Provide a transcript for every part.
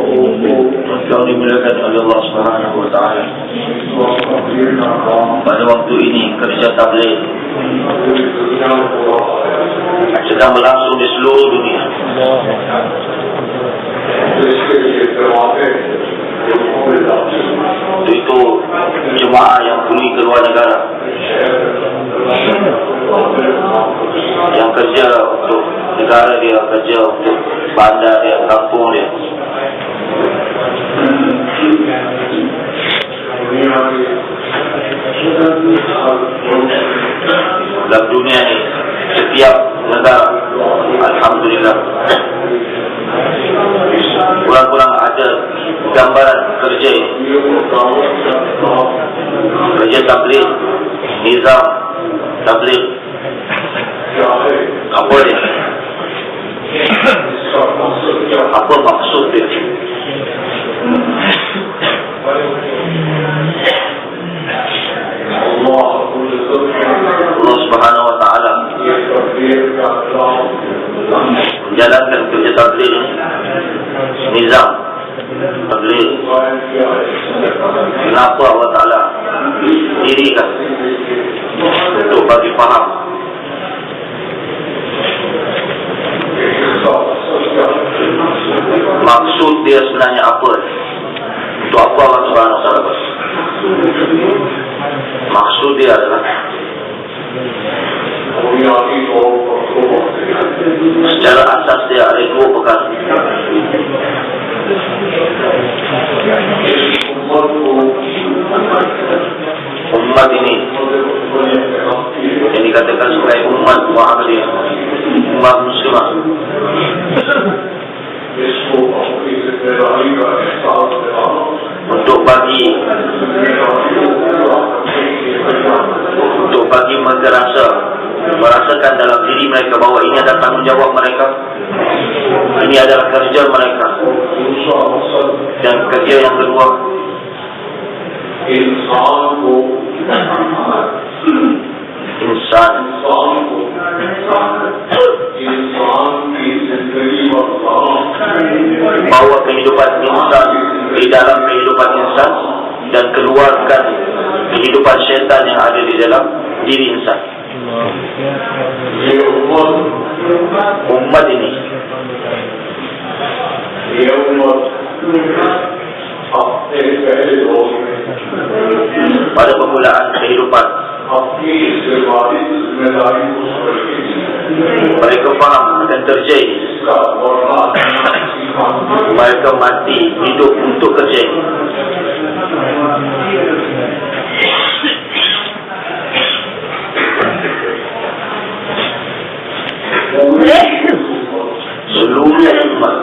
yang dimuliakan oleh Allah Subhanahu wa taala. Pada waktu ini kerja tabligh sedang berlangsung di seluruh dunia. Itu jemaah yang pergi ke luar negara, yang kerja untuk negara dia, kerja untuk bandar dia, kampung dia. Dalam dunia ini setiap negara, alhamdulillah, kurang-kurang ada gambaran kerja ini. Kerja tabligh, nizam tabligh, apa dia? Apa maksud dia? Allah Subhanahu wa taala menjalankan kerja tabligh ini, nizam tabligh. Kenapa Allah Taala dirikan untuk bagi faham maksud dia sebenarnya apa? Untuk apa Allah Subhanahu wa taala? Maksud dia adalah secara asas dia ada dua perkara. Umat ini yang dikatakan sebagai umat Muhammadiyah, umat muslimah, untuk bagi mereka merasakan dalam diri mereka bahawa ini adalah tanggungjawab mereka, ini adalah kerja mereka. Dan kerja yang kedua, insan bawa kehidupan insan di dalam kehidupan insan dan keluarkan kehidupan syaitan yang ada di dalam diri insan. Umat ini pada permulaan kehidupan mereka faham akan terjadi, mereka mati hidup untuk kerja ini. Seluruh umat,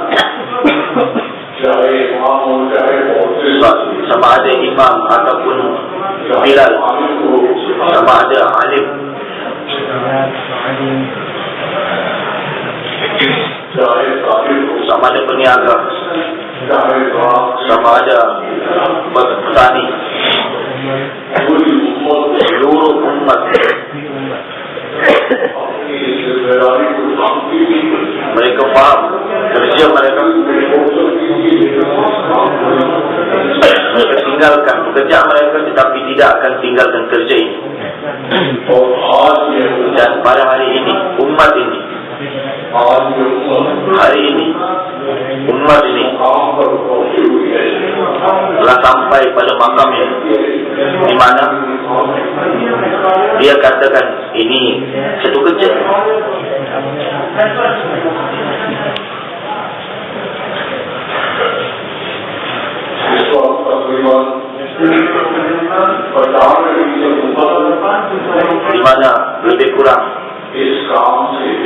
sama ada imam ataupun bilal, sama ada alim, sama ada peniaga, sama ada petani, seluruh umat mereka faham kerja mereka, mereka tinggalkan pekerjaan mereka tetapi tidak akan tinggalkan kerja ini. Dan pada hari ini umat ini, hari ini umat ini telah sampai pada makam ini, di mana dia katakan ini satu kerja. Di mana lebih kurang 59% 90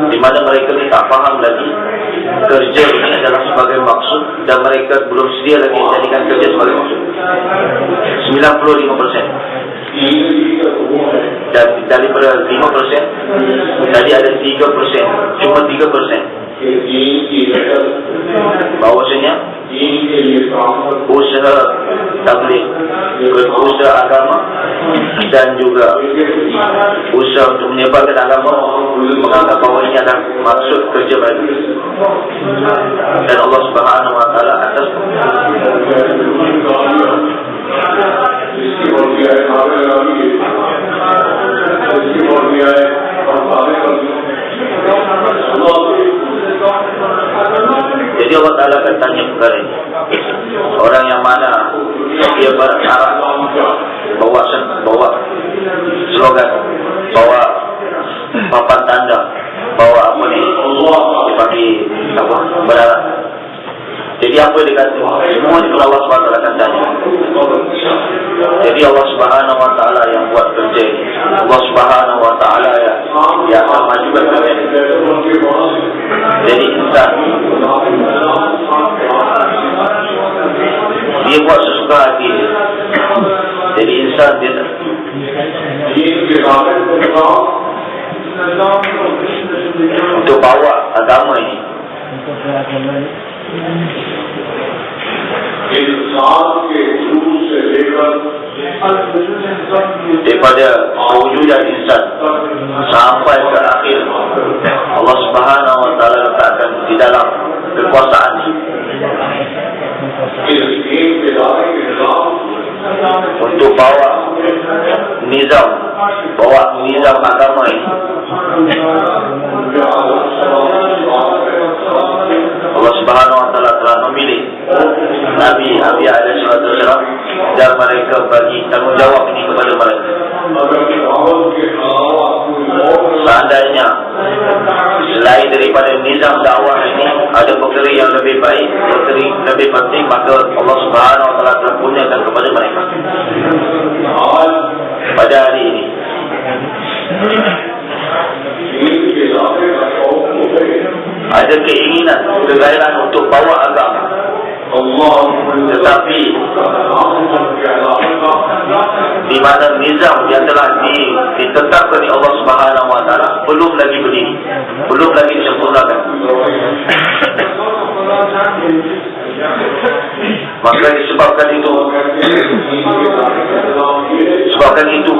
di mana mereka tak faham lagi kerja ini adalah sebagai maksud, dan mereka belum sedia lagi menjadikan kerja sebagai maksud. 95%. Dan daripada 5% tadi ada 3%, cuma 3% bahawasanya usaha tabligh, usaha agama, dan juga usaha untuk menyebarkan agama, menganggap bahawa ini adalah maksud kerja mereka. Dan Allah Subhanahu wa taala atas jadi Allah Ta'ala akan tanya perkara ini. Orang yang mana dia berharap bawa slogan, bawa papan tanda, bawa apa ni, dipanggil apa, berharap. Jadi apa yang dikata? Semua itu Allah SWT akan tanya. Jadi Allah Subhanahu wa taala yang buat kerja ini. Allah Subhanahu wa taala yang akan majukan kerja ini. Jadi insan dia buat sesuka hati dia. Jadi insan dia untuk bawa agama ini, daripada wujudnya insan sampai ke akhir, Allah Subhanahu wa taala letakkan di dalam kekuasaan untuk bawa nizam agama ini. Allah Subhanahu wa taala telah memilih Nabi alaihi wasallam dan mereka bagi tanggungjawab ini kepada mereka. Seandainya selain daripada nizam dakwah ini ada perkara yang lebih baik, perkara lebih penting, maka Allah Subhanahu wa taala telah kurniakan kepada mereka. Pada hari ini ada keinginan, kegairan untuk bawa agama, tetapi di mana nizam yang telah ditetapkan oleh Allah Subhanahu wa taala belum lagi berdiri, belum lagi disempurnakan. Maka disebabkan itu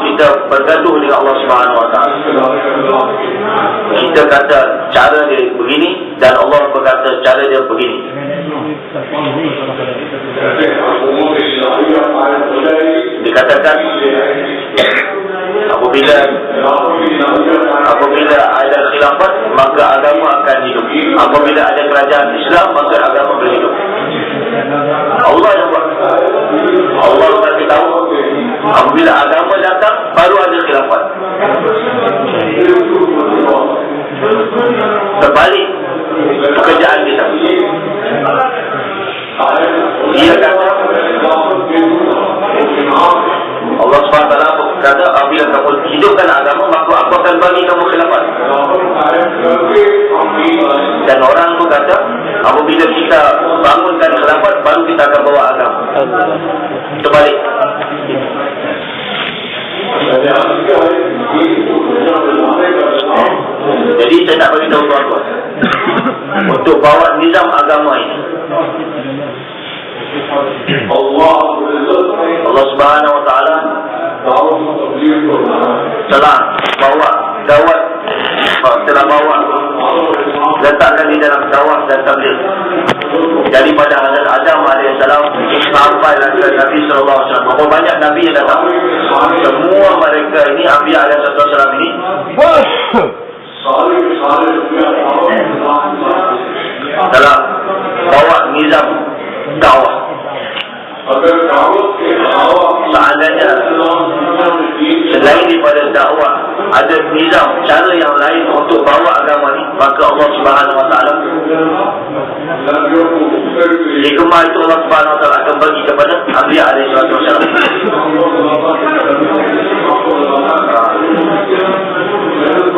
kita bergaduh dengan Allah Subhanahu wa taala. Kita kata cara dia begini dan Allah berkata cara dia begini. Dikatakan apabila ada khilafat maka agama akan hidup. Apabila ada kerajaan Islam maka agama berhidup. Allah yang buat. Allah bagi tahu apabila agama datang baru ada khilafat. Terbalik pekerjaan kita. Dia kata Allah SWT kata apabila kamu hidupkan agama maka aku akan bagi kamu khilafat. Dan orang tu kata apabila kita bangunkan khilafat baru kita akan bawa agama. Terbalik. Jadi saya nak beritahu tuan-tuan untuk bawa nizam agama ini, Allah Subhanahu wa taala telah bawa dawat, telah bawa letakkan di dalam dawah dan tabligh daripada Hazrat Adam alaihissalam sampai ke Nabi sallallahu alaihi wasallam. Berapa banyak nabi yang datang, semua mereka ini Anbiya alaihissalam ini telah bawa nizam dakwah. Seandainya selain daripada dakwah ada nizam, cara yang lain untuk bawa agama ni, maka Allah Subhanahu wa taala hikmah itu Allah Subhanahu wa taala akan bagi kepada Anbiya alaihi wasallam.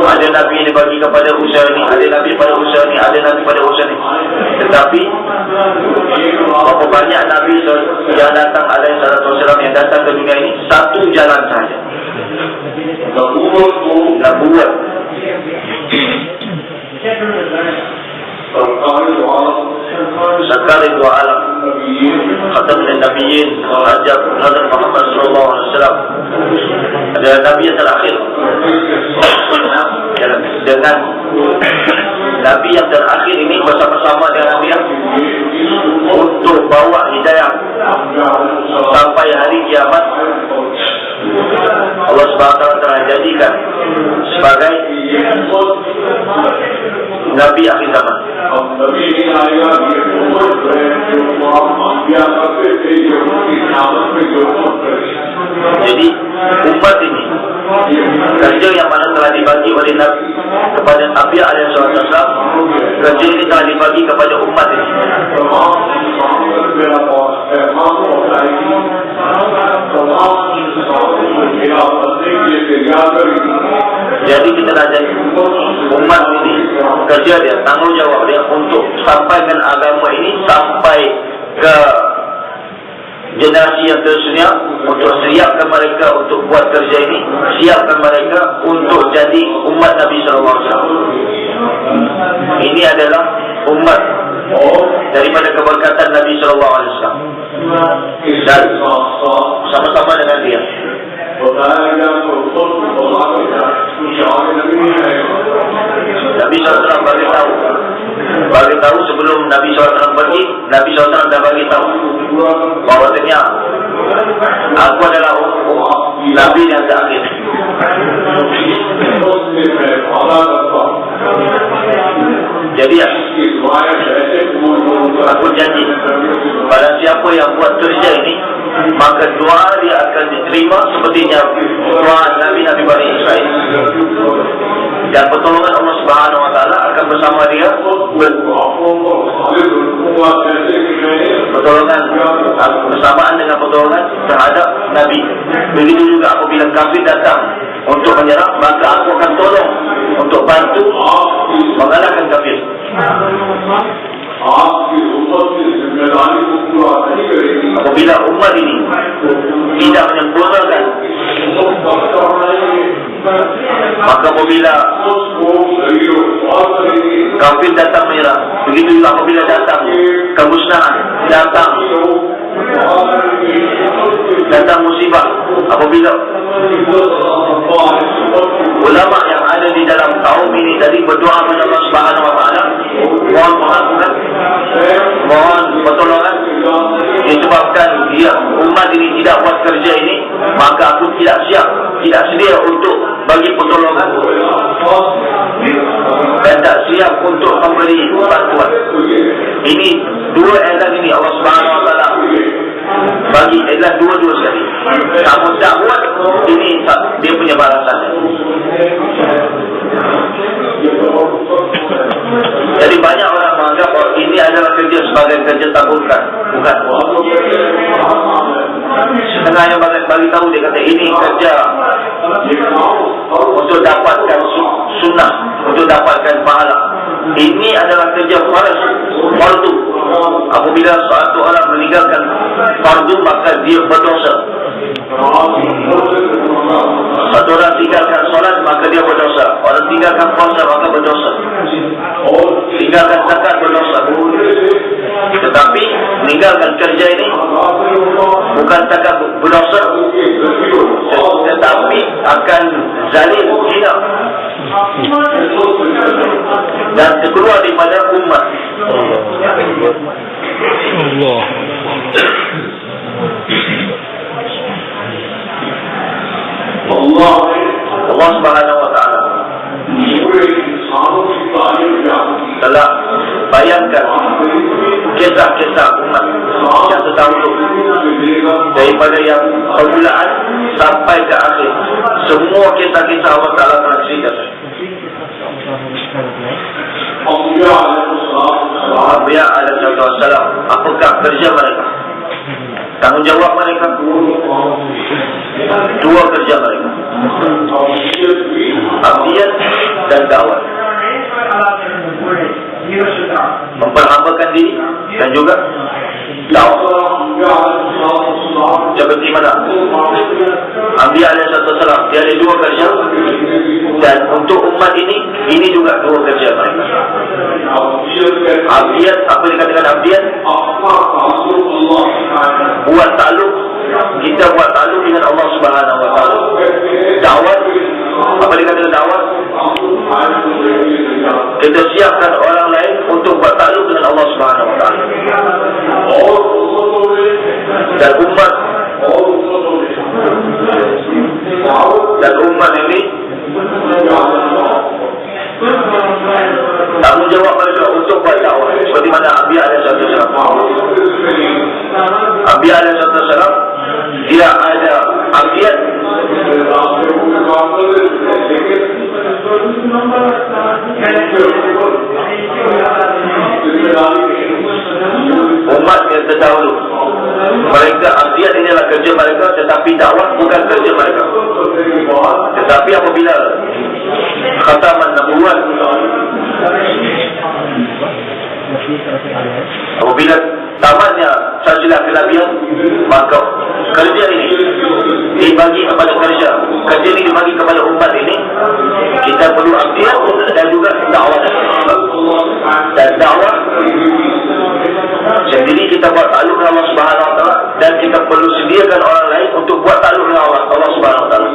Ada nabi yang dibagi kepada usaha ni, ada nabi pada usaha ni, ada nabi pada usaha ni. Tetapi berapa banyak nabi yang datang alaihi wasallam yang datang ke dunia ini satu jalan saja, nabuwat. Sekali dua alam, khatam Nabiyyin Hadrat Muhammad sallallahu alaihi wasallam adalah Nabi yang terakhir. Dengan Nabi yang terakhir ini bersama-sama dengan dia untuk bawa hidayah sampai hari kiamat. Allah SWT telah jadikan sebagai Nabi akhir zaman. Jadi umat ini, kerja yang mana telah dibagi oleh Nabi kepada Nabi SAW, kerja ini telah dibagi kepada umat ini. Jadi kita dah jadi umat ini, kerja dia, tanggungjawab dia untuk sampaikan agama ini sampai ke generasi yang tersedia, untuk siapkan mereka untuk buat kerja ini, siapkan mereka untuk jadi umat Nabi SAW. Ini adalah umat daripada keberkatan Nabi SAW, dan sama-sama dengan dia. Nabi SAW bagi tahu sebelum Nabi SAW pergi, Nabi SAW dah bagi tahu bahawasanya aku adalah Nabi yang terakhir. Jadi aku janji pada siapa yang buat kerja ini, maka doa dia akan diterima sepertinya doa Nabi-Nabi Bani Israel, dan pertolongan Allah Subhanahu Wa Taala akan bersama dia. Pertolongan bersamaan dengan pertolongan terhadap Nabi. Begitu juga apabila kafir datang untuk menyerang, maka aku akan tolong untuk bantu mengalahkan kafir. Apabila umat ini tidak menyempurnakan, maka apabila kafir datang menyerang, begitu juga apabila datang kemusnahan, datang musibah, apabila ulama yang ada di dalam kaum ini tadi berdoa kepada Allah Subhanahu Wa Taala, mohon pengampunan, mohon pertolongan, disebabkan dia umat ini tidak buat kerja ini, maka aku tidak siap, tidak sedia untuk bagi pertolongan dan tak siap untuk memberi bantuan. Ini dua elan ini Allah Subhanahu Wa Taala bagi elan dua-dua sekali. Kamu tak buat, ini dia punya balasannya. Jadi banyak orang menganggap bahawa ini adalah kerja sebagai kerja taburkan. Bukan. Setengah yang bagi tahu, dia kata ini kerja untuk dapatkan sunnah, untuk dapatkan pahala. Ini adalah kerja fardu. Apabila suatu orang meninggalkan fardu, maka dia berdosa. Satu orang tinggalkan solat, maka dia berdosa. Orang tinggalkan puasa, maka berdosa. Tinggalkan zakat, berdosa. Tetapi meninggalkan kerja ini bukan takkan berdosa, tetapi akan zalim, hina, dan keluar daripada umat Allah. Allah Subhanahu Wa Taala telah bayangkan kisah-kisah umat yang terdahulu, daripada yang permulaan sampai ke akhir. Semua kisah-kisah Allah Taala telah ceritakan. Anbiya alaihi wasallam, apakah kerja mereka? Tanggungjawab mereka? Dua kerja mereka, abdiyat dan dakwah. Memperhambakan diri dan juga dakwah. Seperti mana Anbiya alaihi wasallam, dia ada dua kerja, dan untuk umat ini juga dua kerja mereka. Abdiat, apa dikatakan abdiat? Buat takluk. Kita buat takluk dengan Allah Subhanahu wa taala. Dakwah, apa dikatakan dakwah? Kita siapkan orang lain untuk buat takluk dengan Allah Subhanahu wa taala. Dan umat ini tanggungjawab mereka untuk buat dakwah. Seperti mana Anbiya alaihissalam. Anbiya alaihissalam, dia ada abdiat. Umat yang terdahulu, mereka abdiat ini adalah kerja mereka, tetapi dakwah bukan kerja mereka. Tetapi apabila khataman nubuwat, apabila tamatnya silsilah kenabian, maka kerja ini dibagi kepada kerja ini dibagi kepada umat ini. Kita perlu abdiat dan juga dakwah. Dan dakwah sendiri kita buat takluk dengan Allah Subhanahu wa taala, dan kita perlu sediakan orang lain untuk buat takluk dengan Allah Subhanahu wa taala.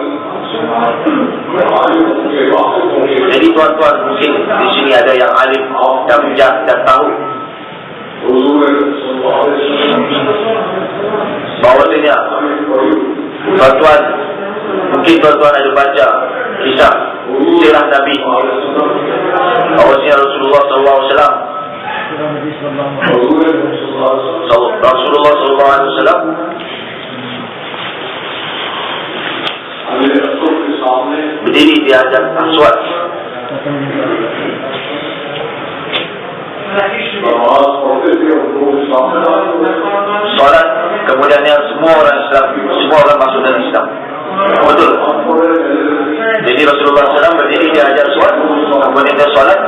Jadi tuan-tuan, mungkin di sini ada yang alim dan bijak dan tahu bahawasanya tuan-tuan, mungkin tuan-tuan ada baca kisah sirah Nabi bahawasanya Rasulullah SAW berdiri di hadapan Aswad. Solat, kemudiannya semua orang Islam, semua orang masuk dalam Islam. Betul. Jadi Rasulullah SAW berdiri di hadapan Aswad, kemudian dia solat,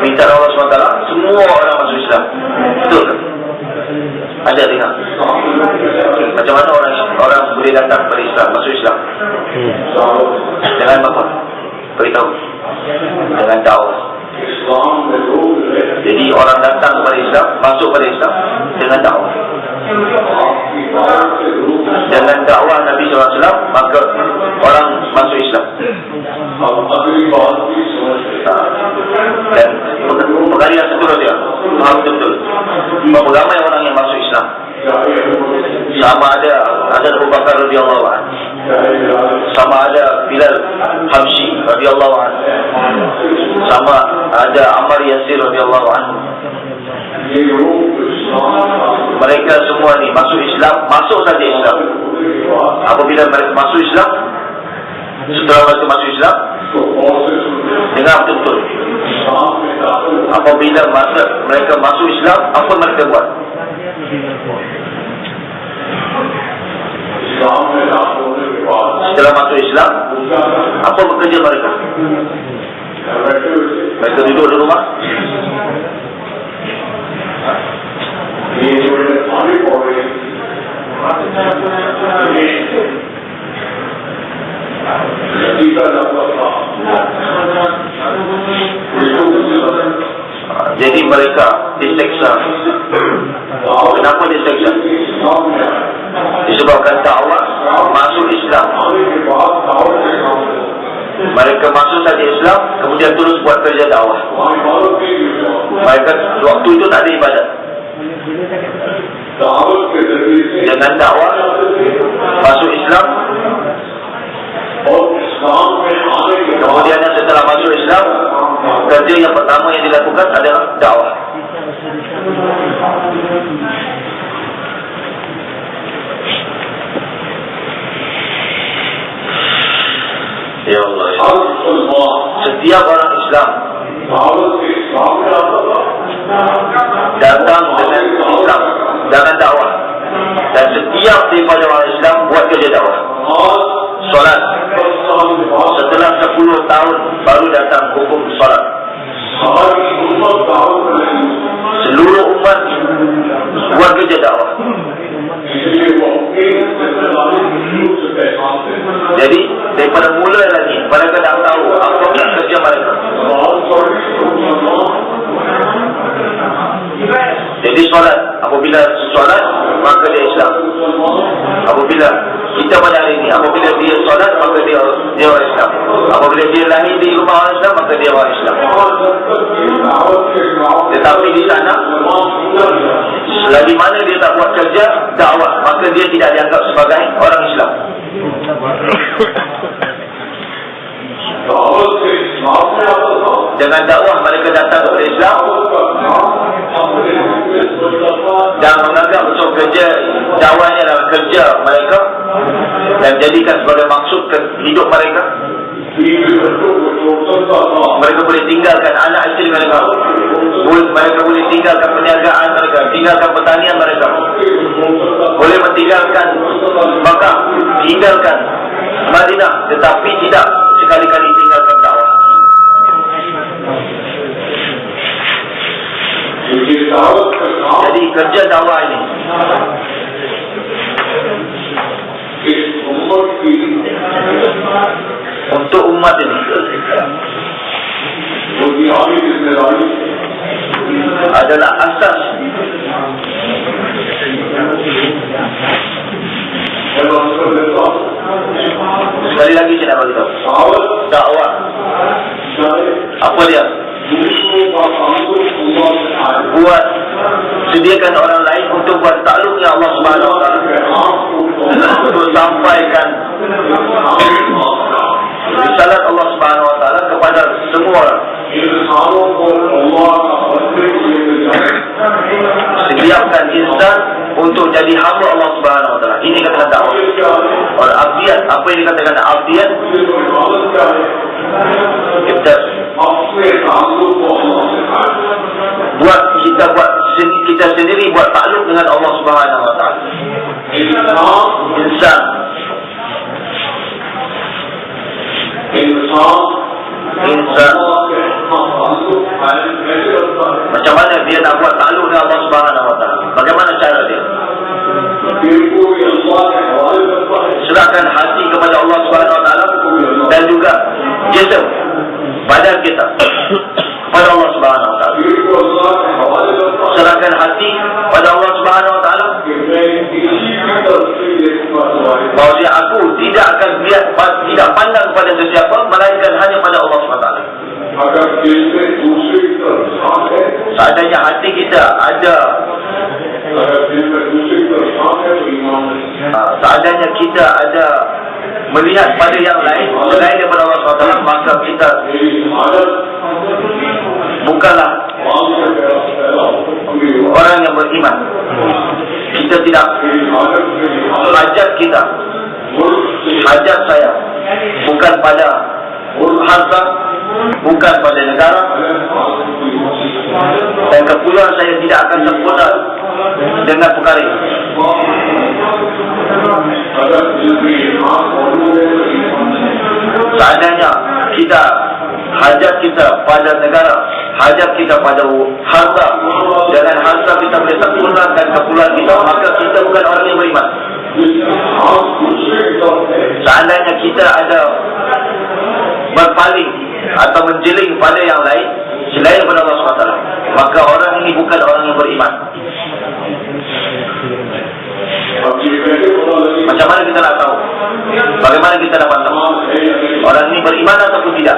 minta Allah SWT, semua orang masuk Islam. Betul kan? Ada dengar? Macam mana orang boleh datang kepada Islam, masuk Islam? Dengan apa? Beritahu. Dengan dakwah. Jadi orang datang kepada Islam, masuk kepada Islam dengan dakwah. Dengan dakwah Nabi SAW, maka orang masuk Islam. Dan perkara yang seterusnya, faham betul. Berapa ramai orang yang masuk Islam? Sama ada Abu Bakar radhiyallahu anhu, sama ada Bilal Habsyi radhiyallahu anhu, sama ada Ammar Yasir radhiyallahu anhu. Mereka semua ni masuk Islam, masuk saja Islam. Apabila mereka masuk Islam, setelah mereka masuk Islam, dengar betul-betul. Apabila mereka masuk Islam, apa mereka buat? Setelah masuk Islam, apa bekerja mereka? Mereka duduk di rumah. Jadi mereka diseksa. Kenapa diseksa? Disebabkan dakwah masuk Islam. Mereka masuk saja Islam, kemudian terus buat kerja dakwah. Mereka waktu itu tak ada ibadat. Dengan dakwah masuk Islam, kemudian setelah masuk Islam, kerja yang pertama yang dilakukan adalah dakwah. Ya Allah, ya Allah. Setiap orang Islam datang dengan Islam, dengan dakwah. Dan setiap daripada orang Islam buat kerja dakwah. Solat, setelah 10 tahun baru datang hukum solat. Seluruh umat buat kerja dakwah. Jadi daripada mula lagi mereka dah tahu apa kerja mereka. Jadi solat, apabila solat maka dia Islam. Apabila kita pada hari ini, apabila dia solat maka dia orang Islam. Apabila dia lahir di rumah orang Islam maka dia orang Islam. Tetapi di sana, selagi mana dia tak buat kerja dakwah, maka dia tidak dianggap sebagai orang Islam. Dengan dakwah mereka datang kepada Islam dan menganggap unsur kerja dakwahnya adalah kerja mereka dan jadikan sebagai maksud hidup mereka. Mereka boleh tinggalkan anak isteri mereka, mereka boleh tinggalkan perniagaan mereka, tinggalkan pertanian mereka, boleh meninggalkan Makkah, tinggalkan Madinah, tetapi tidak sekali-kali tinggalkan dakwah. Jadi kerja dakwah ini untuk umat ini adalah asas sekali lagi saya nak beritahu, dakwah apa dia? Buat sediakan orang lain untuk buat takluknya Allah Subhanahu Wa Taala, untuk sampaikan risalah Allah Subhanahu Wa Taala kepada semua orang. Sediakan insan untuk jadi hamba Allah Subhanahu Wa Taala. Ini kata dakwah. Orang abdiat, apa yang dikatakan abdiat? Kita sendiri buat takluk dengan Allah Subhanahu Wa Taala. Insan macam mana dia nak buat takluk dengan Allah Subhanahu Wa Taala? Bagaimana cara dia? Serahkan hati kepada Allah Subhanahu Wa Taala dan juga jisim, badan kita kepada Allah Subhanahu Wa Taala. Serahkan hati pada Allah Subhanahu Wa Taala, bahawa aku tidak akan tidak pandang pada sesiapa melainkan hanya pada Allah Subhanahu Wa Taala. Seandainya hati kita ada, seandainya kita ada melihat pada yang lain selain daripada Allah SWT, maka kita bukanlah orang yang beriman. Kita tidak, hajat saya bukan pada harta, bukan pada negara, dan kepulauan saya tidak akan sempurna dengan perkara ini. Seandainya kita hajat kita pada negara, hajat kita pada harta, dengan harta kita boleh sempurnakan kepulauan kita, maka kita bukan orang yang beriman. Seandainya kita ada berpaling atau menjeling pada yang lain selain daripada Allah SWT, maka orang ini bukan orang yang beriman. Macam mana kita nak tahu? Bagaimana kita dapat tahu orang ini beriman ataupun tidak?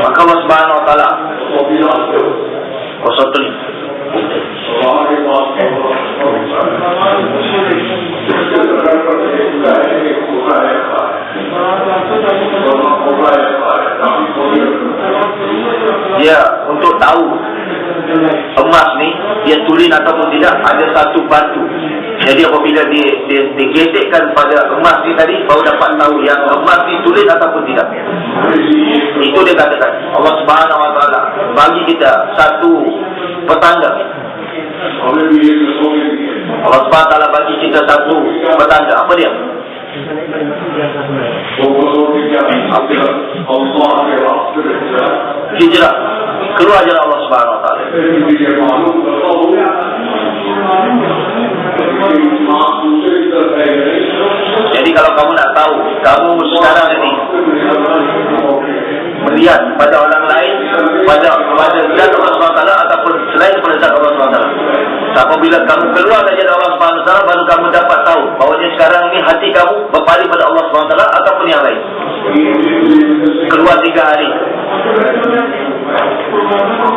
Maka Allah Subhanahu Wa Taala kosotli dia untuk tahu emas ni dia tulen ataupun tidak, ada satu batu. Jadi apabila digesekkan pada emas ni tadi, baru dapat tahu yang emas ni tulen ataupun tidak. Itu dia katakan Allah Subhanahu Wa Taala bagi kita satu petanda. Allah Subhanahu Wa Taala bagi kita satu petanda. Apa dia? Hijrah, keluar jalan Allah Subhanahu Wa Taala. Jadi kalau kamu nak tahu, kamu sekarang ini melihat pada orang lain pada zat Allah SWT ataupun selain daripada zat Allah SWT. Apabila kamu keluar dari Allah SWT, baru kamu dapat tahu bahawa sekarang ini hati kamu berpaling pada Allah SWT ataupun yang lain. Keluar 3 hari,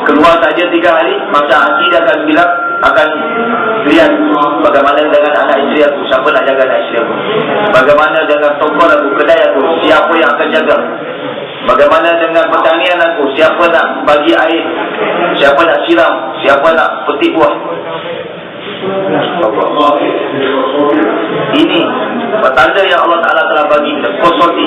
keluar saja 3 hari, maka hati dia akan bilang, akan lihat bagaimana dengan anak isteri aku, siapa nak jaga anak isteri aku, bagaimana dengan toko aku, kedai aku, siapa yang akan jaga, bagaimana dengan pertanian aku, siapa nak bagi air, siapa nak siram, siapa nak petik buah. Ini petanda yang Allah Ta'ala telah bagi kita, kosoti.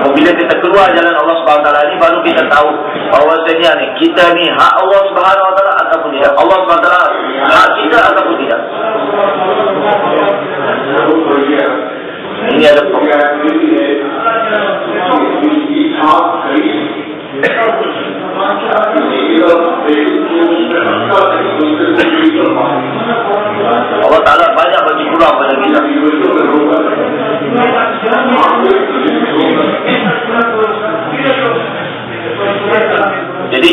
Apabila kita keluar jalan Allah SWT ni, baru kita tahu bahawasanya ni, kita ni hak Allah SWT ataupun tidak, Allah SWT hak kita ataupun tidak. Ini ada Allah Ta'ala banyak bagi peluang pada kita. Jadi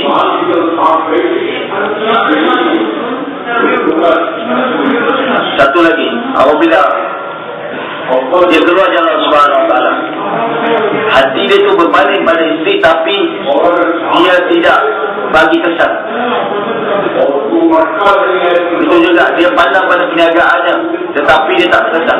satu lagi, apabila dia keluar jalan Subhanahu Wa Ta'ala, hati dia tu berpaling pada isteri, tapi dia tidak bagi kesan. Itu juga dia pandang pada perniagaannya, tetapi dia tak kesan.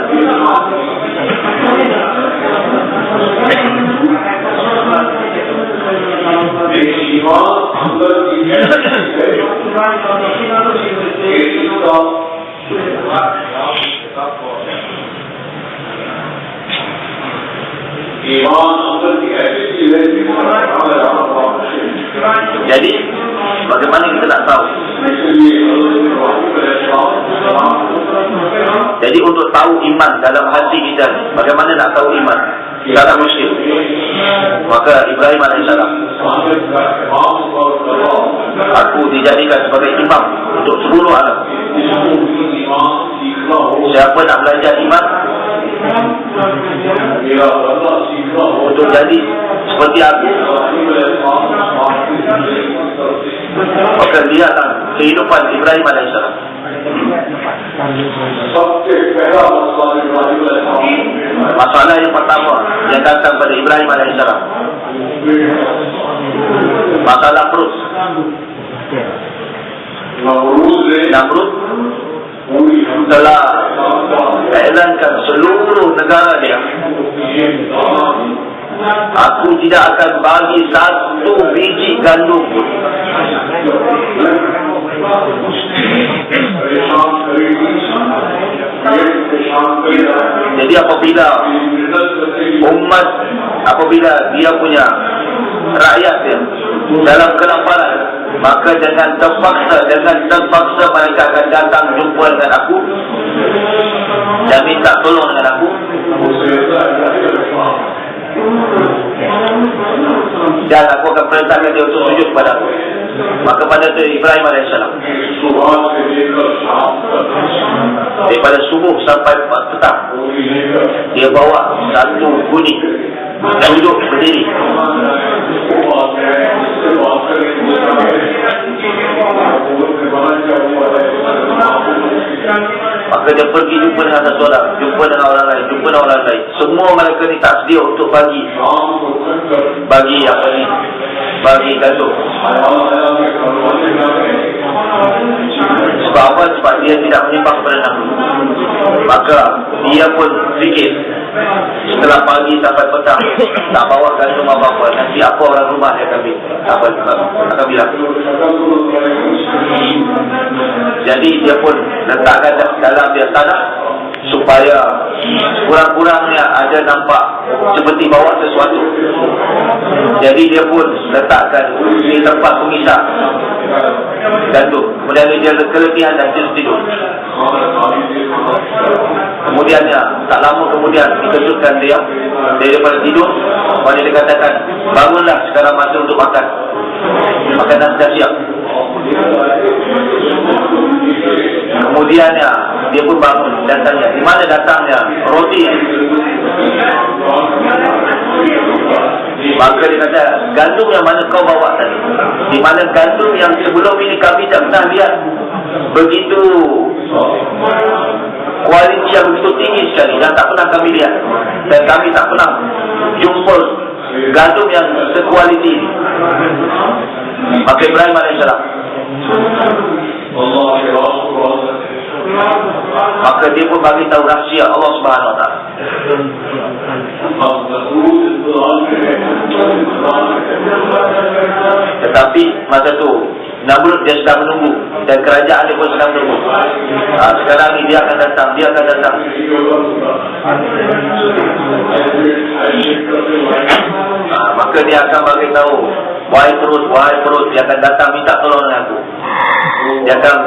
Jadi bagaimana kita nak tahu? Jadi untuk tahu iman dalam hati kita, bagaimana nak tahu iman dalam Muslim? Maka Ibrahim AS, aku dijadikan sebagai imam untuk seluruh alam. Siapa nak belajar iman untuk jadi seperti aku, maka lihatlah kehidupan Ibrahim AS. Masalah yang pertama yang datang pada Ibrahim AS, masalah perut. Namrud telah elankan seluruh negara dia, aku tidak akan bagi satu biji gandum pun. Jadi apabila umat, apabila dia punya rakyat dia dalam kelaparan, maka jangan terpaksa mereka akan datang jumpa dengan aku dan minta tolong dengan aku, dan aku akan perintahkan dia untuk sujud kepada aku. Maka pada Ibrahim AS, daripada subuh sampai petang, dia bawa satu gunting dan duduk berdiri. Maka dia pergi jumpa dengan satu orang, jumpa dengan orang lain, jumpa dengan orang lain. Semua mereka ni tak sedia untuk bagi apa ni, bagi gandum. Sebab apa? Sebab dia tidak menyembah kepada Nabi. Maka dia pun fikir, setelah pagi sampai petang tak bawa gandum apa-apa, nanti apa orang rumah dia akan bilang. Jadi dia pun letakkan dalam dia tanah supaya kurang-kurangnya ada nampak seperti bawa sesuatu. Jadi dia pun letakkan di tempat pengisap gandum. Kemudian dia keletihan dan tidur. Kemudiannya tak lama kemudian dikejutkan dia daripada tidur. Kemudian dia katakan, bangunlah, sekarang masa untuk makan. Makanan dah siap. Kemudiannya dia pun bangun dan tanya, di mana datangnya roti? Maka dia kata, gandum yang mana kau bawa tadi? Di mana gandum yang sebelum ini kami tak pernah lihat. Begitu kualiti yang begitu tinggi sekali, yang tak pernah kami lihat. Dan kami tak pernah jumpa gandum yang sekualiti ini. Maka Ibrahim AS, maka dia pun bagi tahu rahsia Allah Subhanahu Wa Taala. Tetapi masa tu Namrud dia sedang menunggu, dan kerajaan dia pun sedang menunggu. Sekarang ni dia akan datang, dia akan datang. Maka dia akan bagi tahu, wahai terus, dia akan datang minta tolong dengan aku. Dia akan,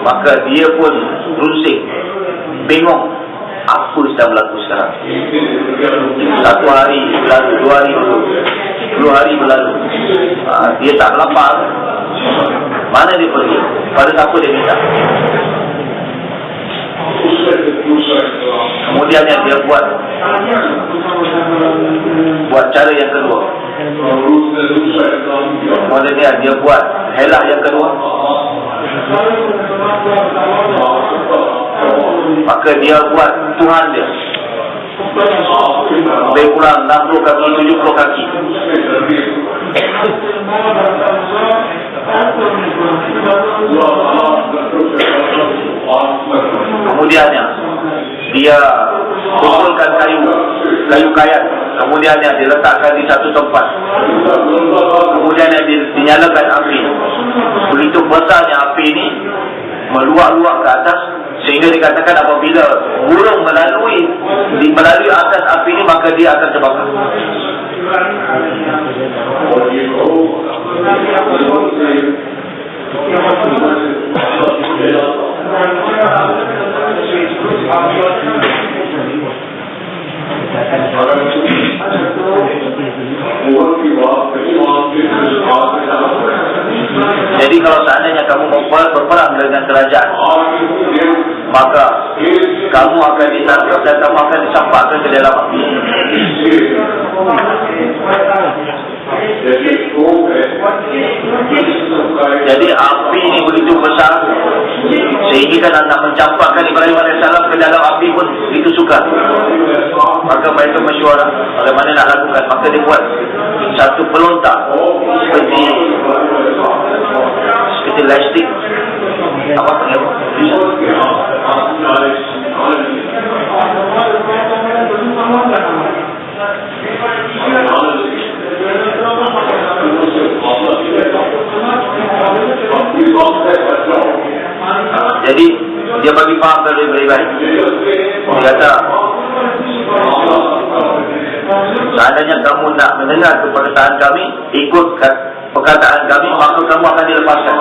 maka dia pun runsing, bingung, apa sedang berlaku sekarang. 1 hari berlalu, 2 hari berlalu, 10 hari berlalu. Dia tak lapar. Mana dia pergi? Pada siapa dia minta? Kemudian yang dia buat cara yang kedua. Kemudian dia buat helah yang kedua. Maka dia buat Tuhan dia. Lebih kurang 60 kaki, 70 kaki. Kemudiannya dia kumpulkan kayu kayan. Kemudiannya diletakkan di satu tempat. Kemudiannya dinyalakan api. Begitu besarnya api ini meluak-luak ke atas, sehingga dikatakan apabila burung melalui atas api ini, maka dia akan terbakar. Jadi kalau seandainya kamu mau berperang dengan kerajaan, maka kamu akan ditangkap dan kamu akan dicampakkan ke dalam api. Jadi api ini begitu besar, sehingga nak mencampakkan Ibrahim AS ke dalam api pun begitu sukar. Maka mereka mesyuarat bagaimana nak lakukan. Maka dia buat satu pelontar seperti elastik. Apa panggil? Jadi dia bagi faham kepada Ibrahim. Dia kata, seandainya kamu nak mendengar perkataan kami, ikut perkataan kami, maka kamu akan dilepaskan.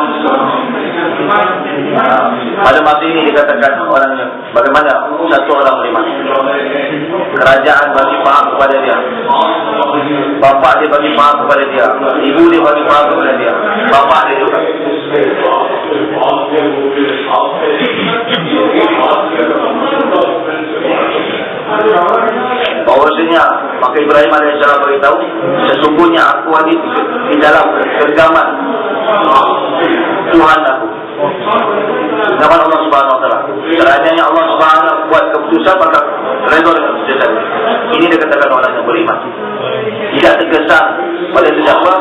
Pada masa ini dikatakan orangnya, bagaimana satu orang beriman. Kerajaan bagi faham kepada dia, bapa dia bagi faham kepada dia, ibu dia bagi faham kepada dia, bapa dia juga. Bahawasanya maka Ibrahim AS beritahu, sesungguhnya aku ada di dalam genggaman Tuhan aku, genggaman Allah Subhanahu Wa Taala. Seandainya Allah Subhanahu buat keputusan, maka redha dengan keputusan. Ini dikatakan orang yang beriman, tidak terkesan pada siapa,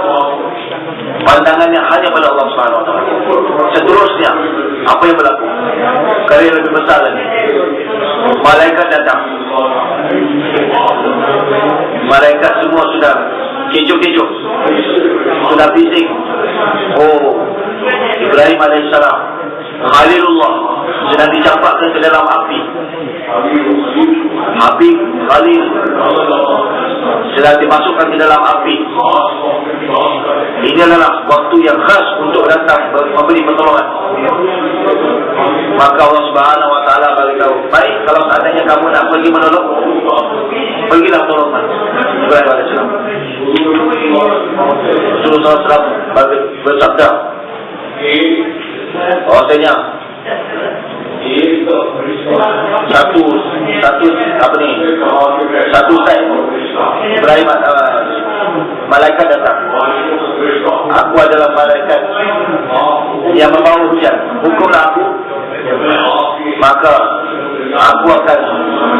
pandangannya hanya pada Allah Subhanahu Wa Taala. Seterusnya apa yang berlaku, karya lebih besar lagi. Malaikat datang. Malaikat semua sudah kecoh-kecoh, sudah bising. Oh, Ibrahim AS, Khalilullah, sedang dicampakkan ke dalam api. Habib Khalil sedang dimasukkan ke dalam api. Ini adalah waktu yang khas untuk datang memberi pertolongan. Maka Allah Subhanahu Wa Taala beritahu, baik, kalau seandainya kamu nak pergi menolong, pergilah tolonglah Ibrahim AS. Rasulullah SAW bersabda, bahwasanya satu apa ni, satu set Ibrahim, malaikat datang. Aku adalah malaikat yang membawa hujan. Hukumlah aku, maka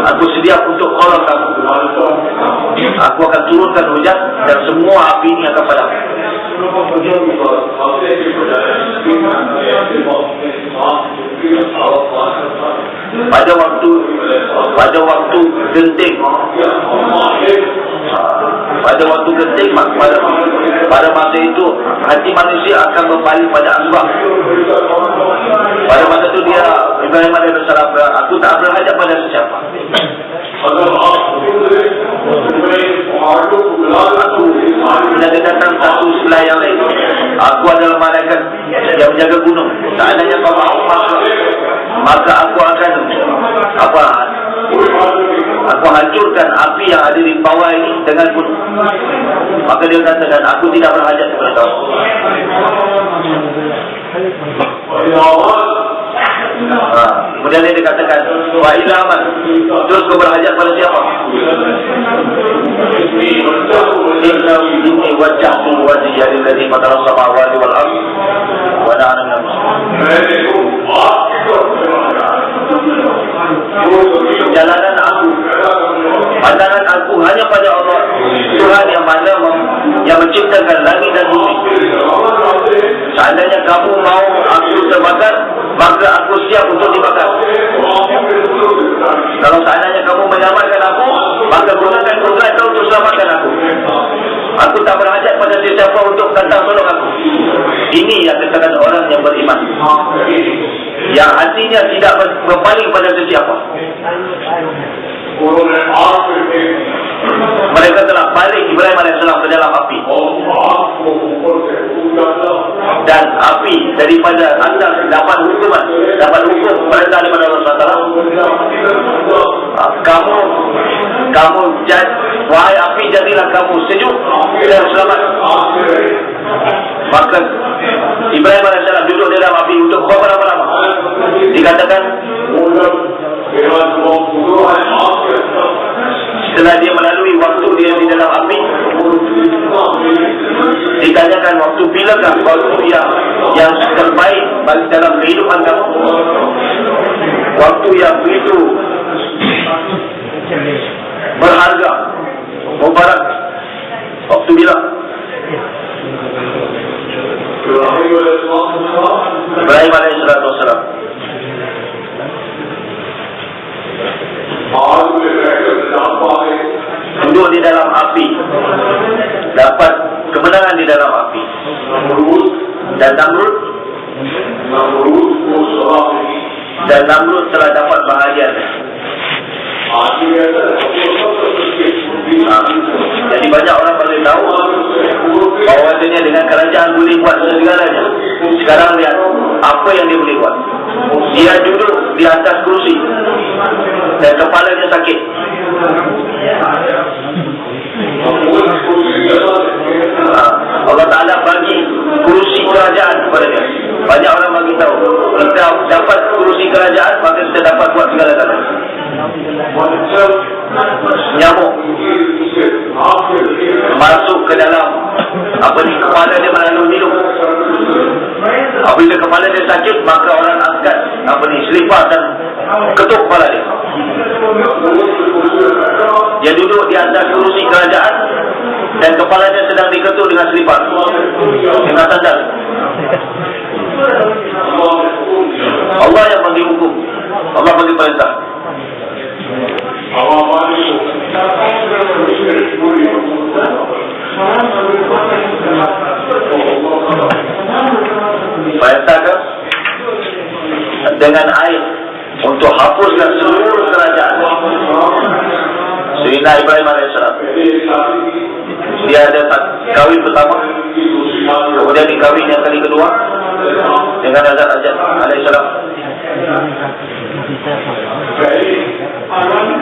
aku sedia untuk tolong kamu. Aku akan turunkan hujan dan semua api ini akan padam. Pada waktu genting, pada masa itu hati manusia akan berbalik pada asbab. Pada masa itu Ibrahim AS berkata, aku tak berhajat pada sesiapa. Aku tidak datang satu sebelah yang lain. Aku adalah malaikat yang menjaga gunung. Seandainya kau mahu, maka aku akan aku hancurkan api yang ada di bawah ini dengan gunung. Maka dia katakan, aku tidak berhajat kepada kau. Kemudian dia dikatakan, wa ilaman, terus kau berhajat pada siapa? Inna inni wajjahtu wajhiya lilladzi fatara as-samawati wal ardh wa ana minal muslimin. Jalanan aku, pandangan aku hanya pada Allah, Tuhan yang mana yang menciptakan langit dan bumi. Seandainya kamu mau aku terbakar, maka aku siap untuk dibakar. Kalau seandainya kamu menyelamatkan aku, maka gunakan kudrat kau untuk selamatkan aku. Aku tak berhajat pada sesiapa untuk datang tolong aku. Ini yang dikatakan orang yang beriman, yang hatinya tidak berpaling pada sesiapa. Mereka telah balik Ibrahim AS ke dalam api, dan api daripada atas dapat hukuman, dapat hukum perintah daripada Allah SWT. Kamu wahai api, jadilah kamu sejuk dan selamat. Maka Ibrahim AS duduk di dalam api untuk beberapa lama. Dikatakan setelah dia melalui waktu dia di dalam api, ditanyakan waktu bilakah waktu yang terbaik bagi dalam kehidupan kamu, waktu yang begitu berharga, mubarak, waktu bila? Ibrahim AS duduk di dalam api, dapat kemenangan di dalam api. Dan Namrud telah dapat bahagian. Jadi banyak orang boleh tahu bahawasanya dengan kerajaan boleh buat segalanya. Sekarang lihat apa yang dia boleh buat. Dia duduk di atas kerusi dan kepalanya sakit. Allah Ta'ala bagi kerusi kerajaan kepada dia. Banyak orang bagi tahu, kita dapat kerusi kerajaan, maka kita dapat buat segala-galanya. Nyamuk masuk ke dalam kepala dia melalui hidung. Apabila kepala dia sakit, maka orang angkat selipar dan ketuk kepala dia. Dia duduk di atas kerusi kerajaan dan kepalanya sedang diketuk dengan selipar, dengan sandal. Allah yang bagi hukum, Allah bagi perintah. Perintahkan dengan air untuk hapuskan seluruh kerajaan. Sayyidina Ibrahim AS, dia ada kahwin pertama, kemudian dikahwin yang kali kedua dengan Azar AS.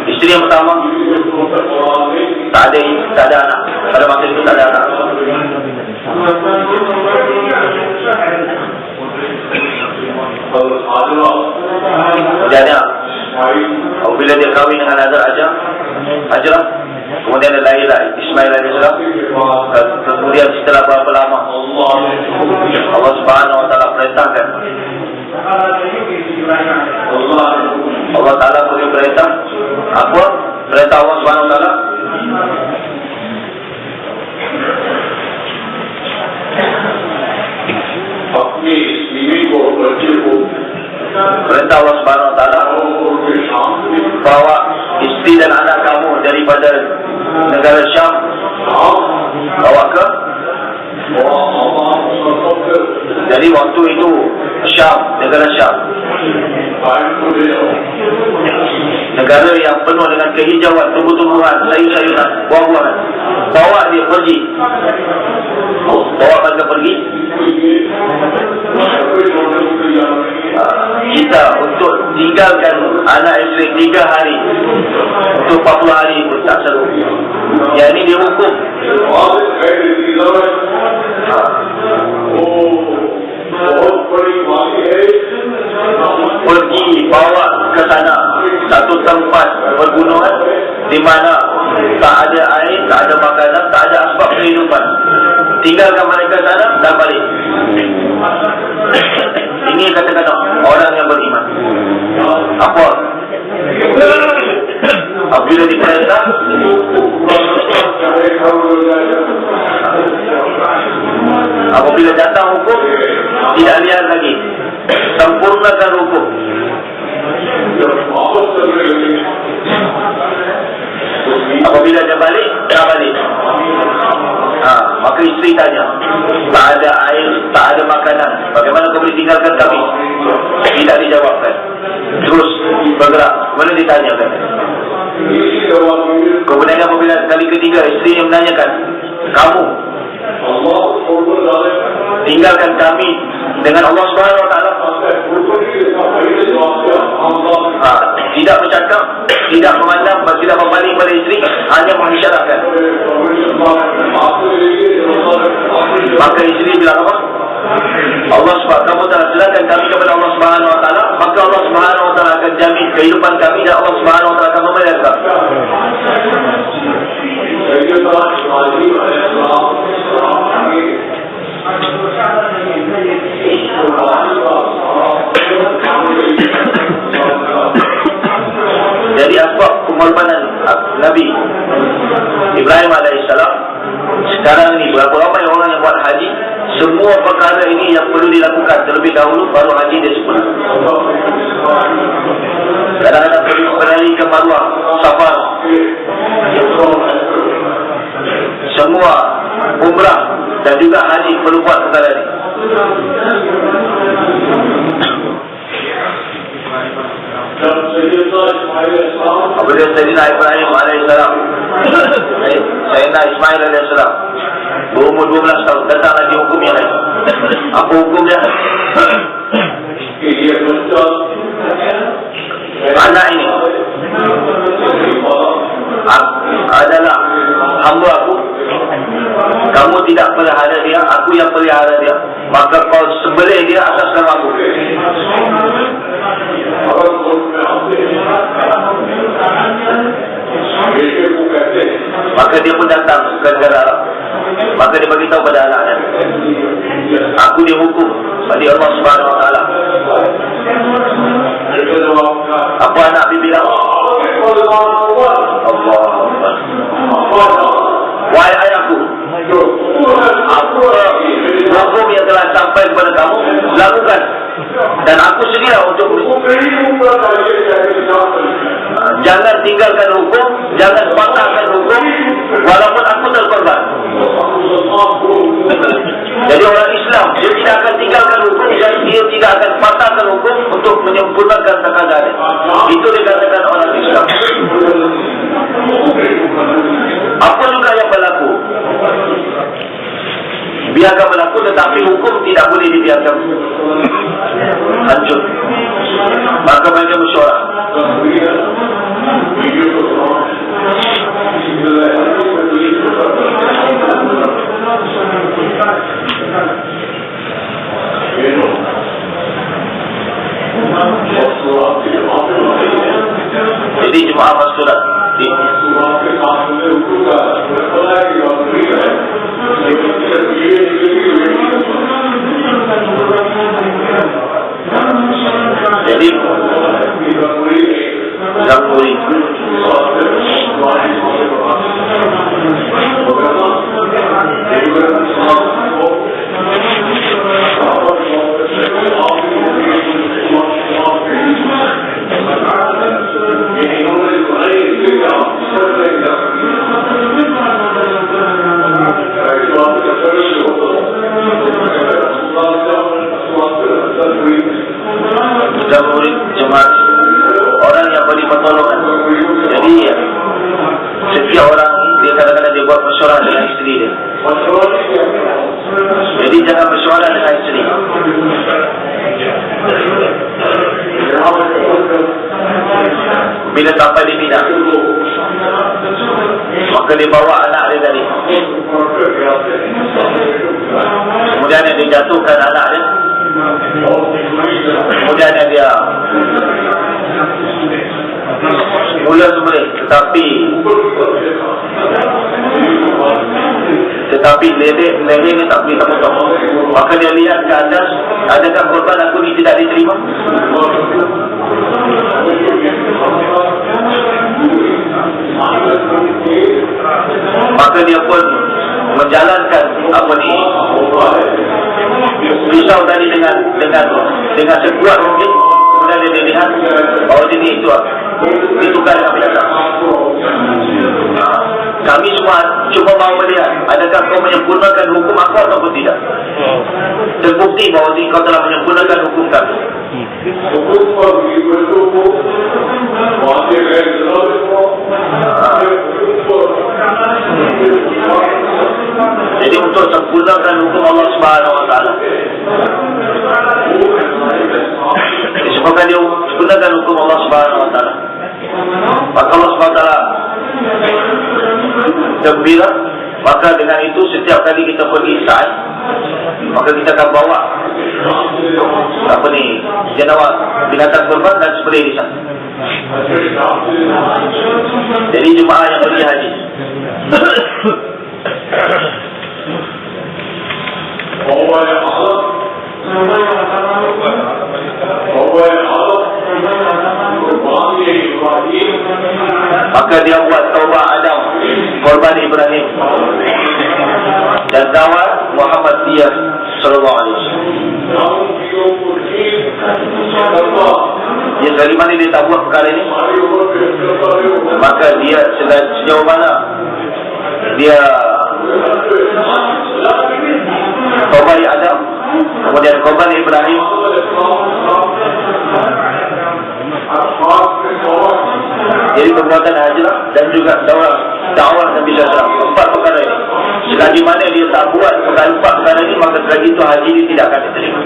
Isteri yang pertama tak ada anak. Pada masa itu tak ada anak. Kemudian kahwin dengan Hajarah. Kemudian ada lahirlah Ismail alaihissalam. Kemudian setelah berapa lama Allah Subhanahu wa taala perintahkan, Allah Taala beri perintah. Apa perintah Allah Subhanahu wa taala? Perintah Allah Subhanahu wa taala bawa isteri dan anak kamu daripada negara Syam, bawa ke. Jadi waktu itu Syam, negara Syam, negara yang penuh dengan kehijauan, tumbuh-tumbuhan, sayur-sayuran, buah-buahan. Bawa dia pergi, bawa mereka pergi. Kita untuk tinggalkan anak isteri 3 hari untuk 40 hari pun tak seru. Yang ini dihukum. Pergi bawa ke sana satu tempat pergunungan di mana tak ada air, tak ada makanan, tak ada asbab kehidupan. Tinggalkan mereka sana dan balik. Ini kata-kata orang yang beriman. Apa? Apabila diperintah, apabila datang hukum, tidak lihat lagi, sempurnakan hukum. Apabila dia balik, dah balik. Maka isteri tanya, tak ada air, tak ada makanan, bagaimana kau boleh tinggalkan kami? Tidak dijawabkan. Terus bergerak. Kemudian ditanyakan. Kemudian apabila kali ketiga isteri yang menanyakan, kamu tinggalkan kami dengan Allah Subhanahu wa taala. Tidak bercakap, tidak memandang, tidak berbalik pada isteri, hanya mengisyaratkan. Maka isteri bilang apa? Allah Subhanahu wa taala, serahkan kami kepada Allah Subhanahu wa taala, maka Allah Subhanahu wa taala akan jamin kehidupan kami dan Allah Subhanahu wa taala akan memelihara. Jadi asbab pengorbanan Nabi Ibrahim alaihissalam. Sekarang ini berapa ramai orang yang buat haji. Semua perkara ini yang perlu dilakukan terlebih dahulu, baru haji dia sempurna. Kadang-kadang perlu berlari ke Marwah, Safa. Semua umrah dan juga haji perlu buat perkara ini. Apabila Sayyidina Ibrahim alaihissalam, Sayyidina Ismail alaihissalam berumur 12 tahun, datang lagi hukum yang lain. Apa hukum dia? Anak ini adalah hamba aku. Kamu tidak pelihara dia, aku yang pelihara dia. Maka kau sembelih dia atas nama aku. Maka dia pun datang ke negara Arab. Maka dia beritahu pada anaknya, aku dihukum oleh Allah Subhanahu wa taala. Apa anak bilang? Allah. Wahai ayahku, hukum yang telah sampai kepada kamu, lakukan. Dan aku sedia untuk jangan tinggalkan hukum, jangan patahkan hukum, walaupun aku terkorban. Jadi orang Islam, dia tidak akan tinggalkan hukum dan dia tidak akan patahkan hukum untuk menyempurnakan takarannya. Itu dikatakan orang Islam. Apa juga yang berlaku, biarkan berlaku, tetapi hukum tidak boleh dibiarkan hancur. Maka mereka mesyuarat. Jadi jemaah Jadi jangan bersuara dengan isteri. Bila sampai di Mina, maka dia bawa anak dia tadi. Kemudian dia jatuhkan anak dia. Kemudian dia mula sembelih, tetapi leher ni tak boleh potong. Maka dia lihat ke atas, adakah korban aku ni tidak diterima? Maka dia pun menjalankan pisau tadi dengan sekuat mungkin. Kemudian dia lihat bahawa ini itu ditukar dengan binatang. Kami semua cuma mahu melihat adakah kau menyempurnakan hukum aku ataupun tidak. Terbukti bahawa kau telah menyempurnakan hukum kami. Jadi untuk sempurnakan hukum Allah Subhanahu Wa Taala, disebabkan dia sempurnakan hukum Allah Subhanahu Wa Taala, maka Allah Subhanahu Wa Taala gembira. Maka dengan itu setiap kali kita pergi sa'i, maka kita akan bawa jenazah binatang kurban dan sembelih di sana. Jadi jemaah yang pergi haji, maka dia buat taubat Adam, korban Ibrahim, dan zawar Muhammadiyah sallallahu alaihi wasallam. Dia dari mana dia tak buat perkara ini? Maka dia sejauh mana dia taubat Adam, kemudian korban Ibrahim, jadi perbuatan hajrah dan juga dakwah Nabi SAW. 4 perkara ini. Selagi mana dia tak buat perkara 4 perkara ini, maka selagi itu haji dia tidak akan diterima.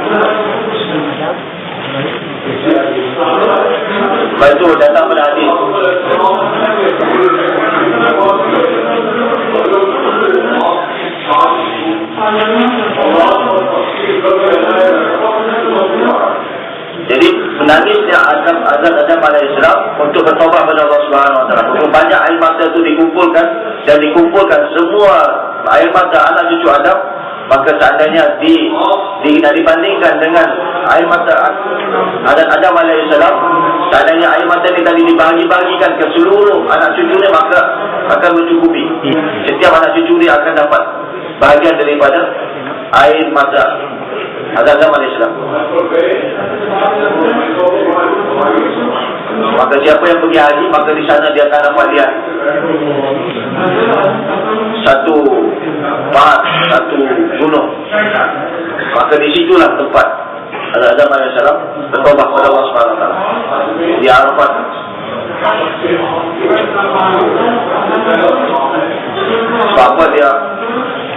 Lepas itu datang pada hadis, jadi menangisnya Adam alaihissalam untuk bertaubat kepada Allah Subhanahu Wa Taala. Banyak air mata itu dikumpulkan semua air mata anak cucu Adam. Maka seandainya dibandingkan dengan air mata Adam alaihissalam, seandainya air mata ini tadi dibagi-bagikan ke seluruh anak cucunya, maka akan mencukupi. Setiap anak cucu dia akan dapat bahagian daripada air mata Adam alaihissalam. Maka siapa yang pergi haji, maka di sana dia akan dapat lihat satu gunung. Maka di situlah tempat Adam alaihissalam bertaubat kepada Allah Subhanahu Wa Taala di Arafat. Sebab apa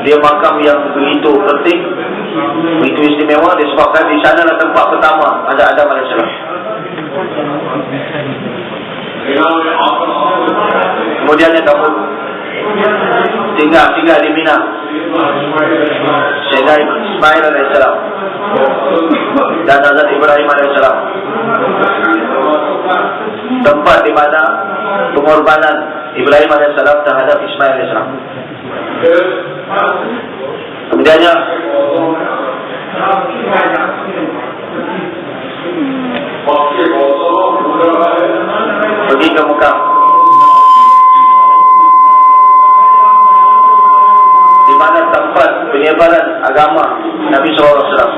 dia makam yang begitu penting, begitu istimewa, disebabkan di sanalah tempat pertama ada Adam alaihissalam. Kemudiannya kamu tinggal di Mina, Sayyidina Ismail alaihissalam dan Hazrat Ibrahim alaihissalam, tempat di mana pengorbanan Ibrahim alaihissalam terhadap Ismail alaihissalam. Kemudiannya pergi ke Mekah, di mana tempat penyebaran agama Nabi SAW.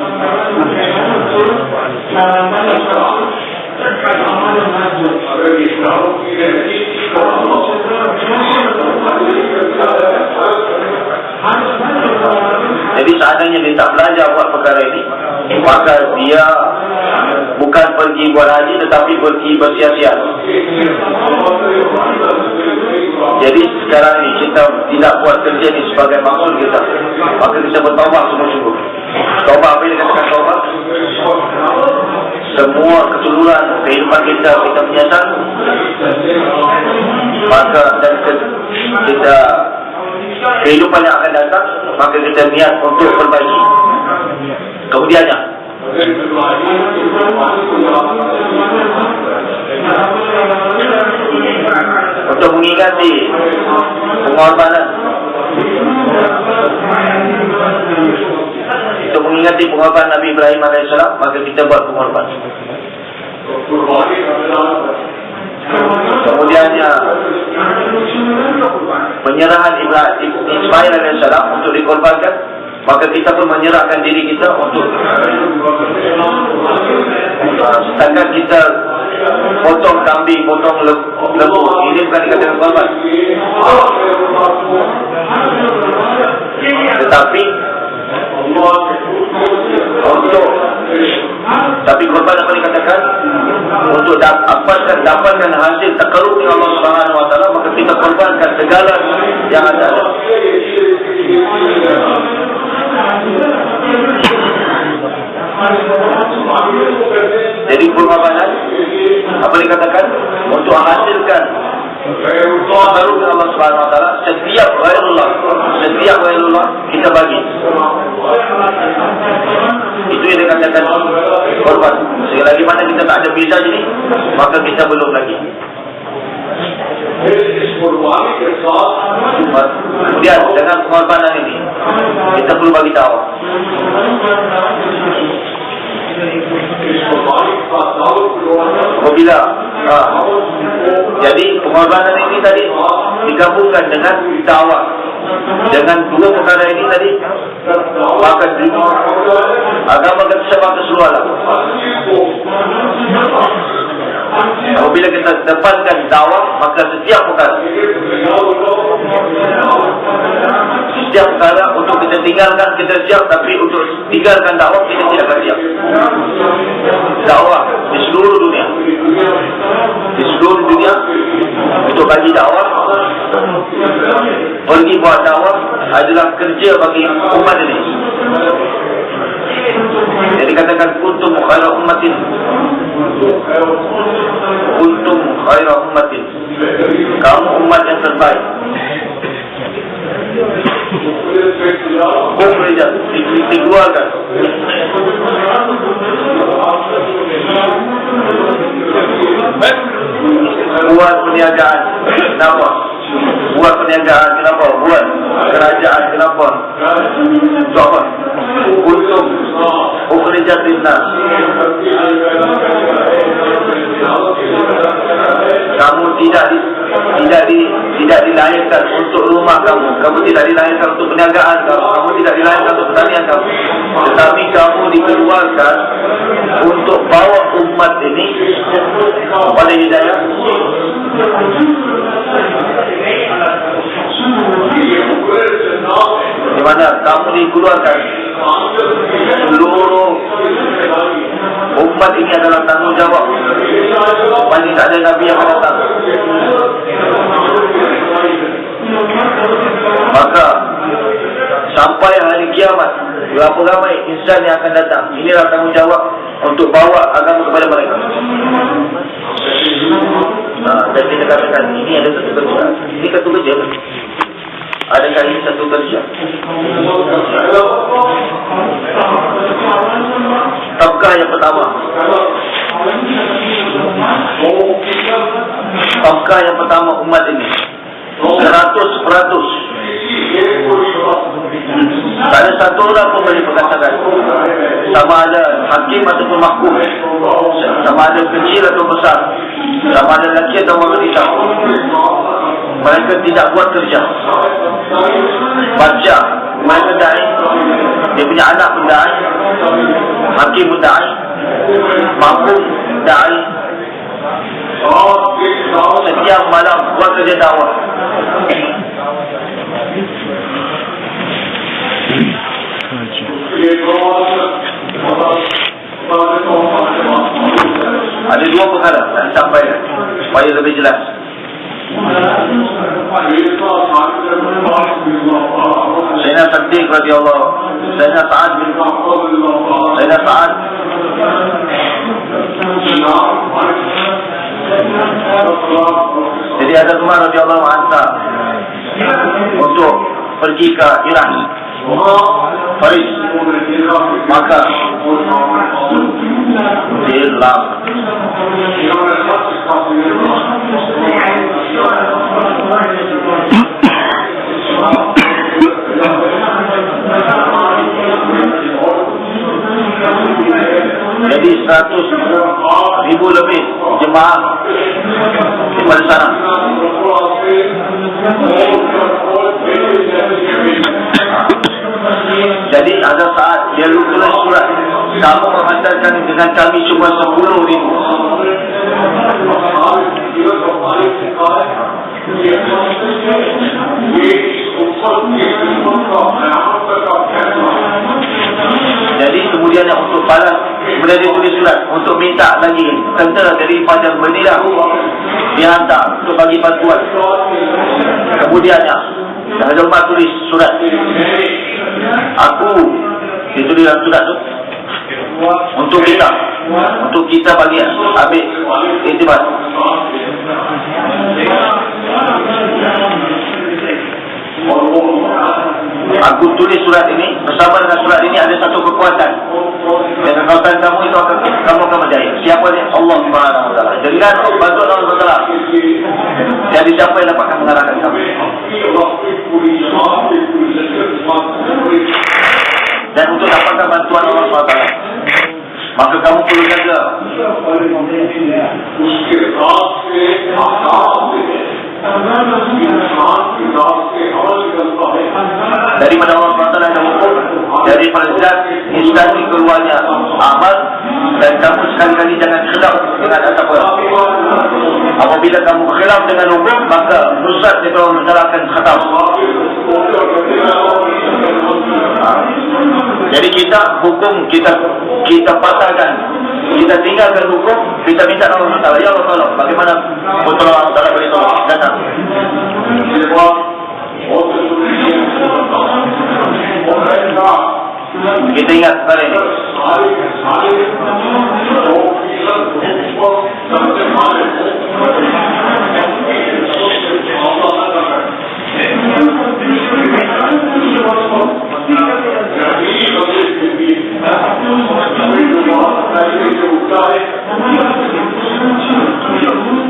Jadi seandainya dia tak belajar buat perkara ini, maka dia bukan pergi buat haji, tetapi pergi bersia-sia. Jadi sekarang ini kita tidak buat kerja ini sebagai maksud kita, maka kita bertaubat sungguh-sungguh. semua keseluruhan kehidupan kita menyasar, maka dan kita kehidupan yang akan datang, maka kita niat untuk berbagi. Kemudiannya untuk mengingati pengorbanan, untuk mengingati pengorbanan Nabi Ibrahim AS, maka kita buat pengorbanan. Kemudiannya penyerahan Ismail AS untuk dikorbankan, maka kita pun menyerahkan diri kita untuk setakat kita potong kambing, potong lembu, ini bukan dikatakan korban, tetapi tapi korban apa dikatakan untuk dapatkan hasil takarrub dengan Allah Subhanahu Wa Taala, maka kita korbankan segala yang ada. Jadi pengorbanan apa dikatakan untuk menghasilkan takarrub dengan Allah Subhanahu Wa Taala. Setiap ghairullah kita bagi. Itu yang dikatakan korban. Selagi mana kita tak ada beza jadi, maka kita belum lagi. Kemudian dengan pengorbanan ini kita perlu bagi dakwah. Apabila jadi pengorbanan ini tadi digabungkan dengan dakwah, dengan dua perkara ini tadi, maka agama kita keseluruhan. Apabila kita depankan dakwah, maka setiap perkara untuk kita tinggalkan kita siap, tapi untuk tinggalkan dakwah kita tidak akan siap. Dakwah di seluruh dunia untuk bagi dakwah, pergi buat dakwah adalah kerja bagi umat ini. Jadi katakan kuntum khaira ummatin, kuntum khaira ummatin, kamu umat yang terbaik. Ukhrijat, dikeluarkan. Buat perniagaan, kenapa? Buat perniagaan, kenapa? Buat kerajaan, kenapa? Untuk apa? Untuk ukhrijat linnas. Kamu tidak dilahirkan untuk rumah kamu tidak dilahirkan untuk perniagaan kamu tidak dilahirkan untuk pertanian kamu, tetapi kamu dikeluarkan untuk bawa umat ini pada hidayah. Di mana kamu dikeluarkan, seluruh umat ini adalah tanggungjawab. Paling tak ada Nabi yang akan datang. Maka sampai hari kiamat, berapa ramai insan yang akan datang, inilah tanggungjawab untuk bawa agama kepada mereka. Dan kita katakan ini ada satu kerja. Ini satu kerja. Adakah ini satu kerja? Tabkah yang pertama. Tabkah yang pertama umat ini 100%. Tak ada satu orang pun boleh perkatakan, sama ada hakim ataupun mahkum, sama ada kecil atau besar, sama ada lelaki atau wanita, mereka tidak buat kerja. Baca, mereka da'i, dia punya anak pun da'i, hakim pun da'i, mahkum da'i. Setiap malam buat kerja dakwah. Ada dua perkara nak disampaikan supaya lebih jelas. Sayyidina Siddiq radhiyallahu, Sayyidina Sa'ad Jadi ada Umar radhiyallahu anhu untuk pergi ke Iran, Paris, maka dilarang. Jadi 100,000 lebih jemaah di sana. Jadi ada saat dia tulis surat, kamu menghantarkan dengan kami cuma 10,000. Jadi kemudian untuk balas, kemudian dia tulis surat untuk minta lagi tentera daripada Madinah dihantar untuk bagi bantuan. Kemudiannya Hazrat Umar tulis surat, aku ditulis dalam surat tu untuk kita bagi ambil iktibar. Aku tulis surat ini, bersama dengan surat ini ada satu kekuatan. Dan kekuatan kamu itu kamu akan berjaya. Siapa ni? Allah Subhanahu Wa Taala. Dengan bantuan Allah Subhanahu Wa Taala. Jadi siapa yang dapat mengarahkan kamu? Dan untuk dapatkan bantuan Allah Subhanahu Wa Taala, maka kamu perlu jaga daripada Allah SWT yang hukum, dari zat instansi keluarnya amal. Dan kamu sekali-kali jangan khilaf dengan apa. Apabila kamu khilaf dengan hukum, maka nusrat daripada Allah SWT akan khatam. Jadi kita hukum, kita patahkan, kita tinggalkan hukum, kita minta Allah SWT, ya Allah tolong. Bagaimana betul Allah SWT boleh tolong? Datang. Kita ingat hari ini.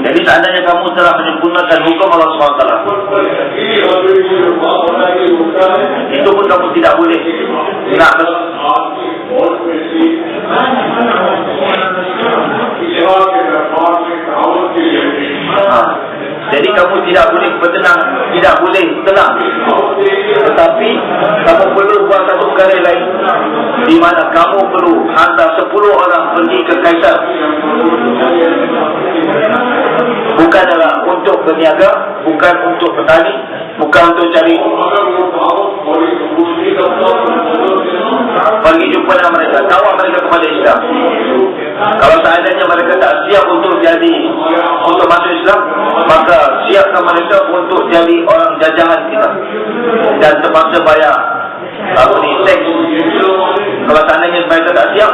Jadi seandainya kamu telah menyempurnakan hukum Allah SWT, itu pun kamu tidak boleh nak jadi kamu tidak boleh bertenang, tidak boleh tenang. Tetapi kamu perlu buat satu perkara lain, di mana kamu perlu hantar 10 orang pergi ke Kaisar. Bukan adalah untuk berniaga, bukan untuk bertani, bukan untuk cari, pergi jumpa dengan mereka, tawar mereka kepada Islam. Kalau seandainya mereka tak siap untuk masuk Islam, maka siapkan mereka untuk jadi orang jajahan kita dan terpaksa bayar seks. Kalau seandainya mereka tak siap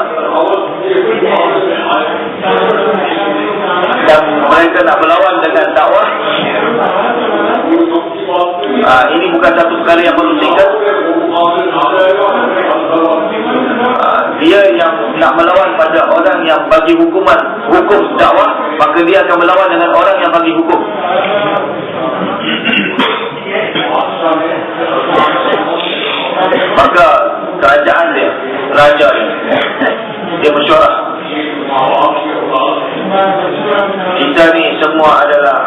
dan mereka nak berlawan dengan dakwah, ini bukan satu perkara yang perlu singkat. Dia yang nak melawan pada orang yang bagi hukum dakwah, maka dia akan melawan dengan orang yang bagi hukum. Maka kerajaan dia, raja dia mesyuarat, kita ni semua adalah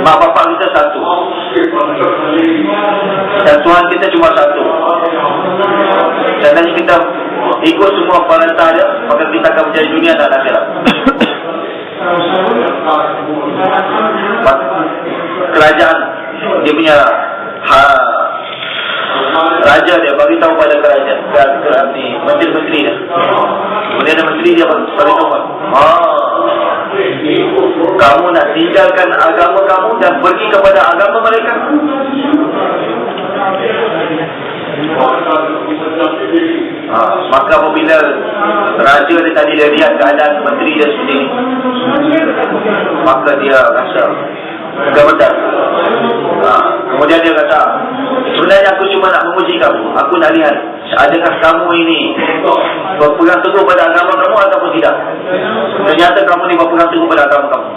mak bapak kita satu, dan Tuhan kita cuma satu. Dan kita ikut semua perintah dia, maka kita akan menjadi dunia dan akhirat. Kerajaan dia punya raja dia bagi tahu pada kerajaan, menteri-menteri dia. Kemudian ada menteri dia bagi tahu, kamu nak tinggalkan agama kamu dan pergi kepada agama mereka. Maka apabila raja dia tadi dia lihat keadaan menteri dia seperti ini, maka dia rasa gemetar. Kemudian dia kata, sebenarnya aku cuma nak memuji kamu. Aku nak lihat adakah kamu ini berpegang teguh pada agama kamu ataupun tidak. Ternyata kamu ni berpegang teguh pada agama kamu.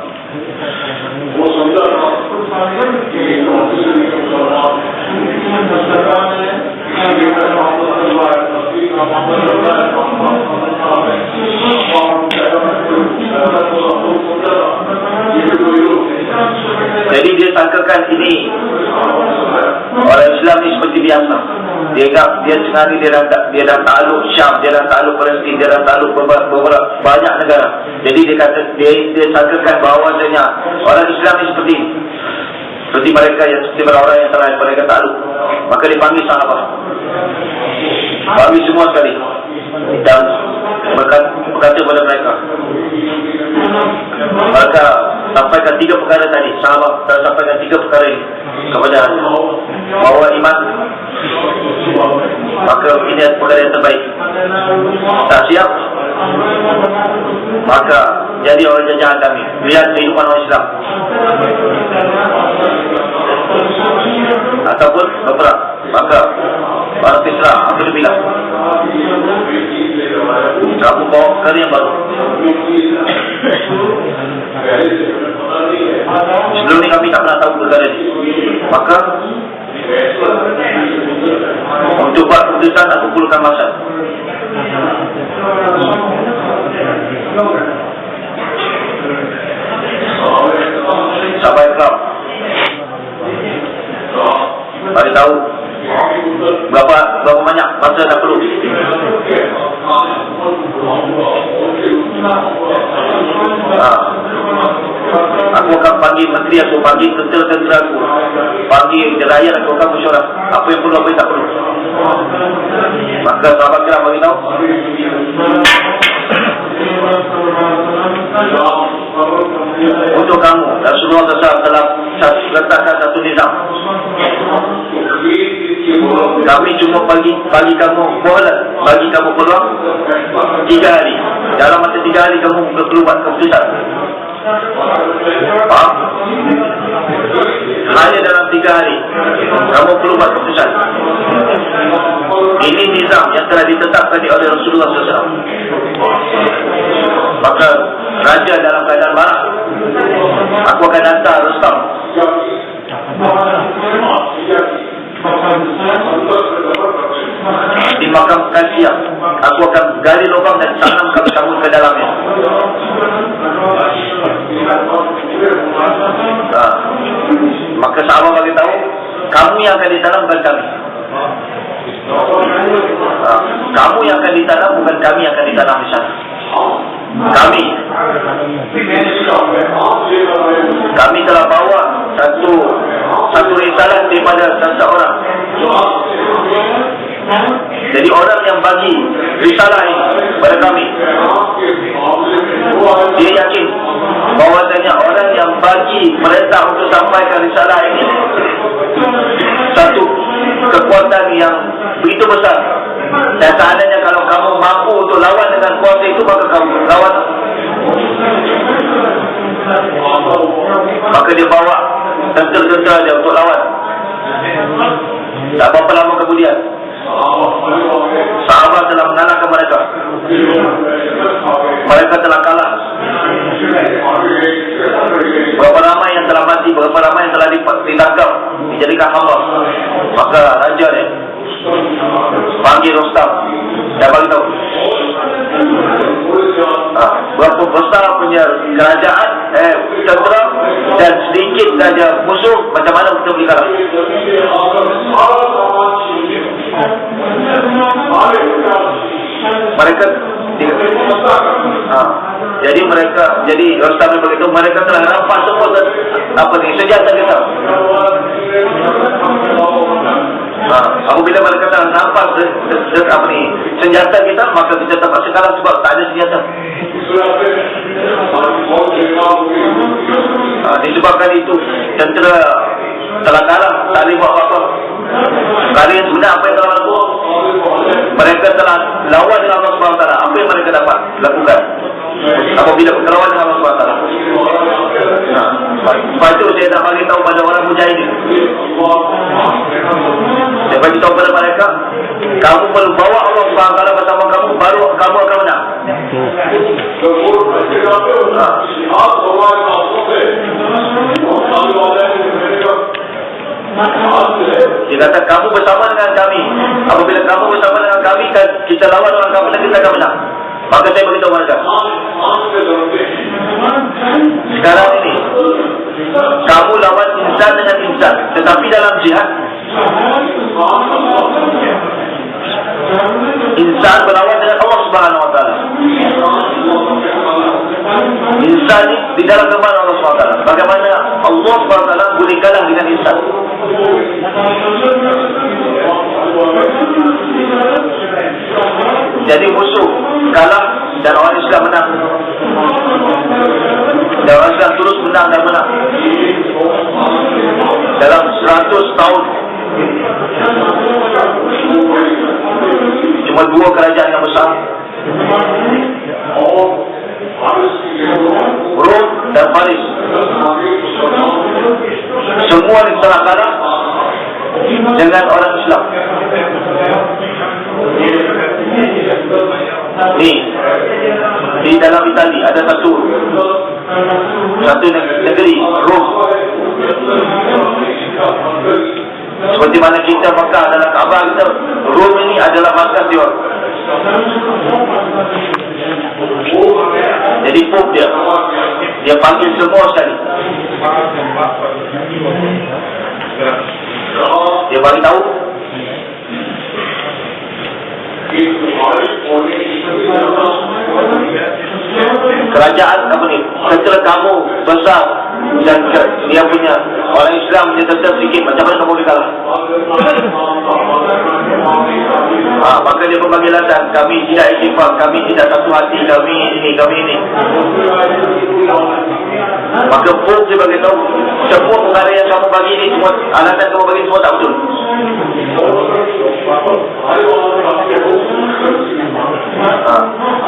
Jadi dia sangkakan ini orang Islam ni seperti biasa. Dia ingat dia sengaja dia dah takluk Syam, dia dah takluk Palestin, dia dah takluk beberapa banyak negara. Jadi dia kata dia sangkakan bahawasanya orang Islam ni seperti mereka yang seperti orang yang telah mereka takluk. Maka dipanggil sahabat, panggil semua sekali dan berkata kepada mereka, maka sampaikan 3 perkara tadi. Sahabat sampaikan 3 perkara ini kepada bahawa iman, maka ini perkara yang terbaik. Tak siap, maka jadi orang jajahan kami. Lihat kehidupan orang Islam, ataupun berperang, maka orang Islam apa dia bilang, kamu bawa perkara yang baru. Sebelum ni kami tak pernah tahu perkara ini. Maka untuk buat keputusan nak kumpulkan masa. Sampai Islam bagi tahu berapa banyak masa dah perlu. Aku akan panggil menteri aku, panggil tentera-tentera aku, panggil rakyat aku, akan mesyuarat apa yang perlu, apa yang tak perlu. Maka sahabat kiram bagi tahu, untuk kamu Rasulullah SAW telah letakkan satu nizam. Kami cuma bagi kamu bohlat, bagi kamu peluang 3 hari. Dalam masa 3 hari kamu perlu buat keputusan. Faham? Hanya dalam 3 hari kamu perlu buat keputusan. Ini nizam yang telah ditetapkan oleh Rasulullah SAW. Maka raja dalam keadaan marah, aku akan hantar Rustam di makam Qasiyah. Aku akan gali lubang dan tanamkan kamu ke dalamnya. Maka sahabat bagi tahu, kamu yang akan ditanam, bukan kami. Kamu yang akan ditanam, bukan kami yang akan ditanam di sana. Kami telah bawa satu risalah daripada seseorang. Jadi orang yang bagi risalah ini kepada kami, dia yakin bahawasanya orang yang bagi perintah untuk sampaikan risalah ini satu kekuatan yang begitu besar. Dan seandainya kalau kamu mampu untuk lawan dengan kuasa itu, maka kamu lawan. Maka dia bawa tentera-tentera dia untuk lawan. Tak berapa lama kemudian, sahabat telah mengalahkan mereka. Mereka telah kalah. Berapa ramai yang telah mati, berapa ramai yang telah ditangkap, dijadikan hamba. Maka raja dia panggil Rustam dan bagi tahu berapa besar punya kerajaan tentera dan sedikit saja musuh, macam mana kita boleh kalah. Mereka jadi Rustam begitu, mereka telah rampas semua senjata kita. Apabila mereka telah rampas senjata kita, maka kita terpaksa kalah sebab tak ada senjata. Disebabkan itu tentera telah kalah, tak boleh buat apa-apa. Kalian sebenarnya apa yang telah lakukan? mereka telah lawan dengan Allah SWT. Apa yang mereka dapat lakukan apabila berlawan dengan Allah SWT? Lepas itu saya nak bagi tahu pada orang mujahidin, saya bagi tahu pada mereka, kamu perlu bawa Allah SWT bersama kamu, baru kamu akan menang. Dia kata kamu bersama dengan kami. Apabila kamu bersama dengan kami, kita lawan orang kafir, kita akan menang. Maka saya beritahu mereka, sekarang ini kamu lawan insan dengan insan, tetapi dalam jihad insan berlawan dengan Allah Subhanahu Wa Taala. Insan di dalam gambaran Allah Subhanahu Wa Taala. Bagaimana Allah Subhanahu Wa Taala boleh kalah dengan insan? Jadi musuh kalah dan orang Islam menang, dan orang Islam terus menang dan menang dalam 100 tahun. Cuma 2 kerajaan yang besar, Rom dan Paris, semua telah kalah dengan orang Islam. Ni di dalam Itali ada satu negeri, Rom. Seperti mana kita Makkah adalah Kaabah kita, Rom ini adalah markas dia. Jadi Pope dia panggil semua sekali. Dia bagi tahu, kerajaan apa ni, setelah kamu besar dan dia punya orang Islam dia tetap sikit, macam mana kamu boleh kalah? Maka dia berbagi alasan, kami tidak iktifak, kami tidak satu hati, kami ini. Maka Pope dia bagi tahu, semua perkara yang kamu bagi ni, semua alasan kamu bagi semua tak betul.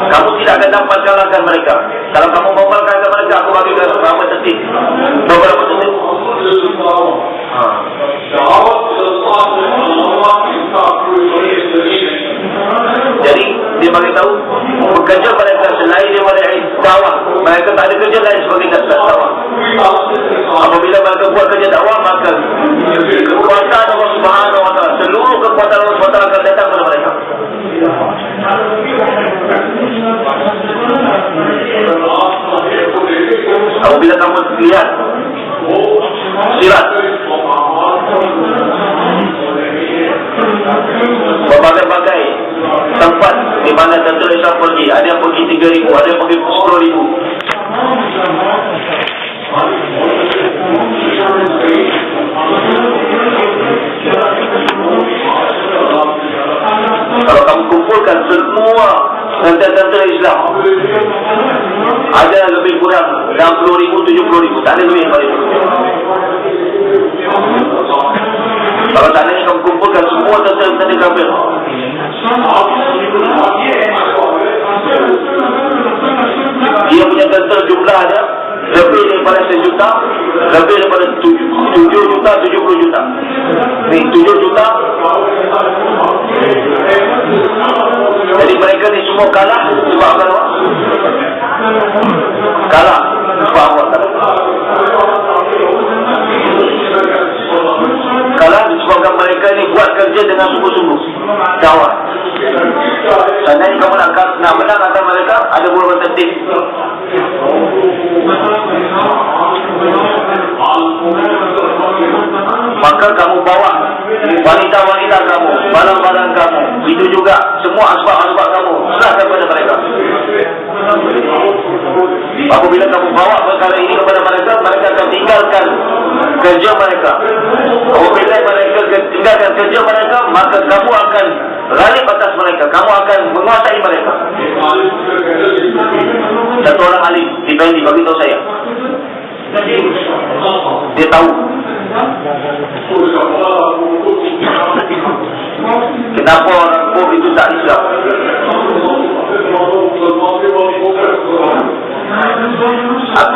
Kamu tidak akan dapat kalahkan mereka. Kalau kamu mau kalahkan mereka, aku bagi berapa detik, beberapa detik. Jadi dia bagi tahu, bekerja mereka selain daripada dakwah, mereka tak ada kerja lain sebagai dakwah. Apabila mereka buat kerja dakwah, maka kekuatan Allah Subhanahu Wa Taala, seluruh kekuatan Allah Subhanahu Wa Taala akan datang kepada mereka. Apabila kamu lihat sirat, berbagai-bagai tempat di mana tentera Islam pergi. Ada yang pergi 3,000, ada yang pergi 10,000. Kalau kamu kumpulkan semua tentera Islam, ada lebih kurang 60,000, 70,000, tak ada lebih daripada itu. Kalau seandainya kamu kumpulkan semua tentera kafir, dia punya tentera jumlahnya lebih daripada 1 juta, lebih daripada 7 juta, 70 juta. Ni 7 juta. Jadi mereka ni semua kalah sebab apa? Kalah sebab apa? Kalah disebabkan mereka ni buat kerja dengan sungguh-sungguh dakwah. Seandainya kamu nak menang atas mereka, ada beberapa tertib. Maka kamu bawa wanita-wanita kamu, barang-barang kamu, itu juga semua asbab-asbab kamu, serahkan kepada mereka. Apabila kamu bawa perkara ini kepada mereka, mereka akan tinggalkan kerja mereka. Apabila mereka tinggalkan kerja mereka, maka kamu akan ghalib atas mereka, kamu akan menguasai mereka. Satu orang alim di Bali bagi tahu saya, dia tahu kenapa orang kampung itu tak Islam.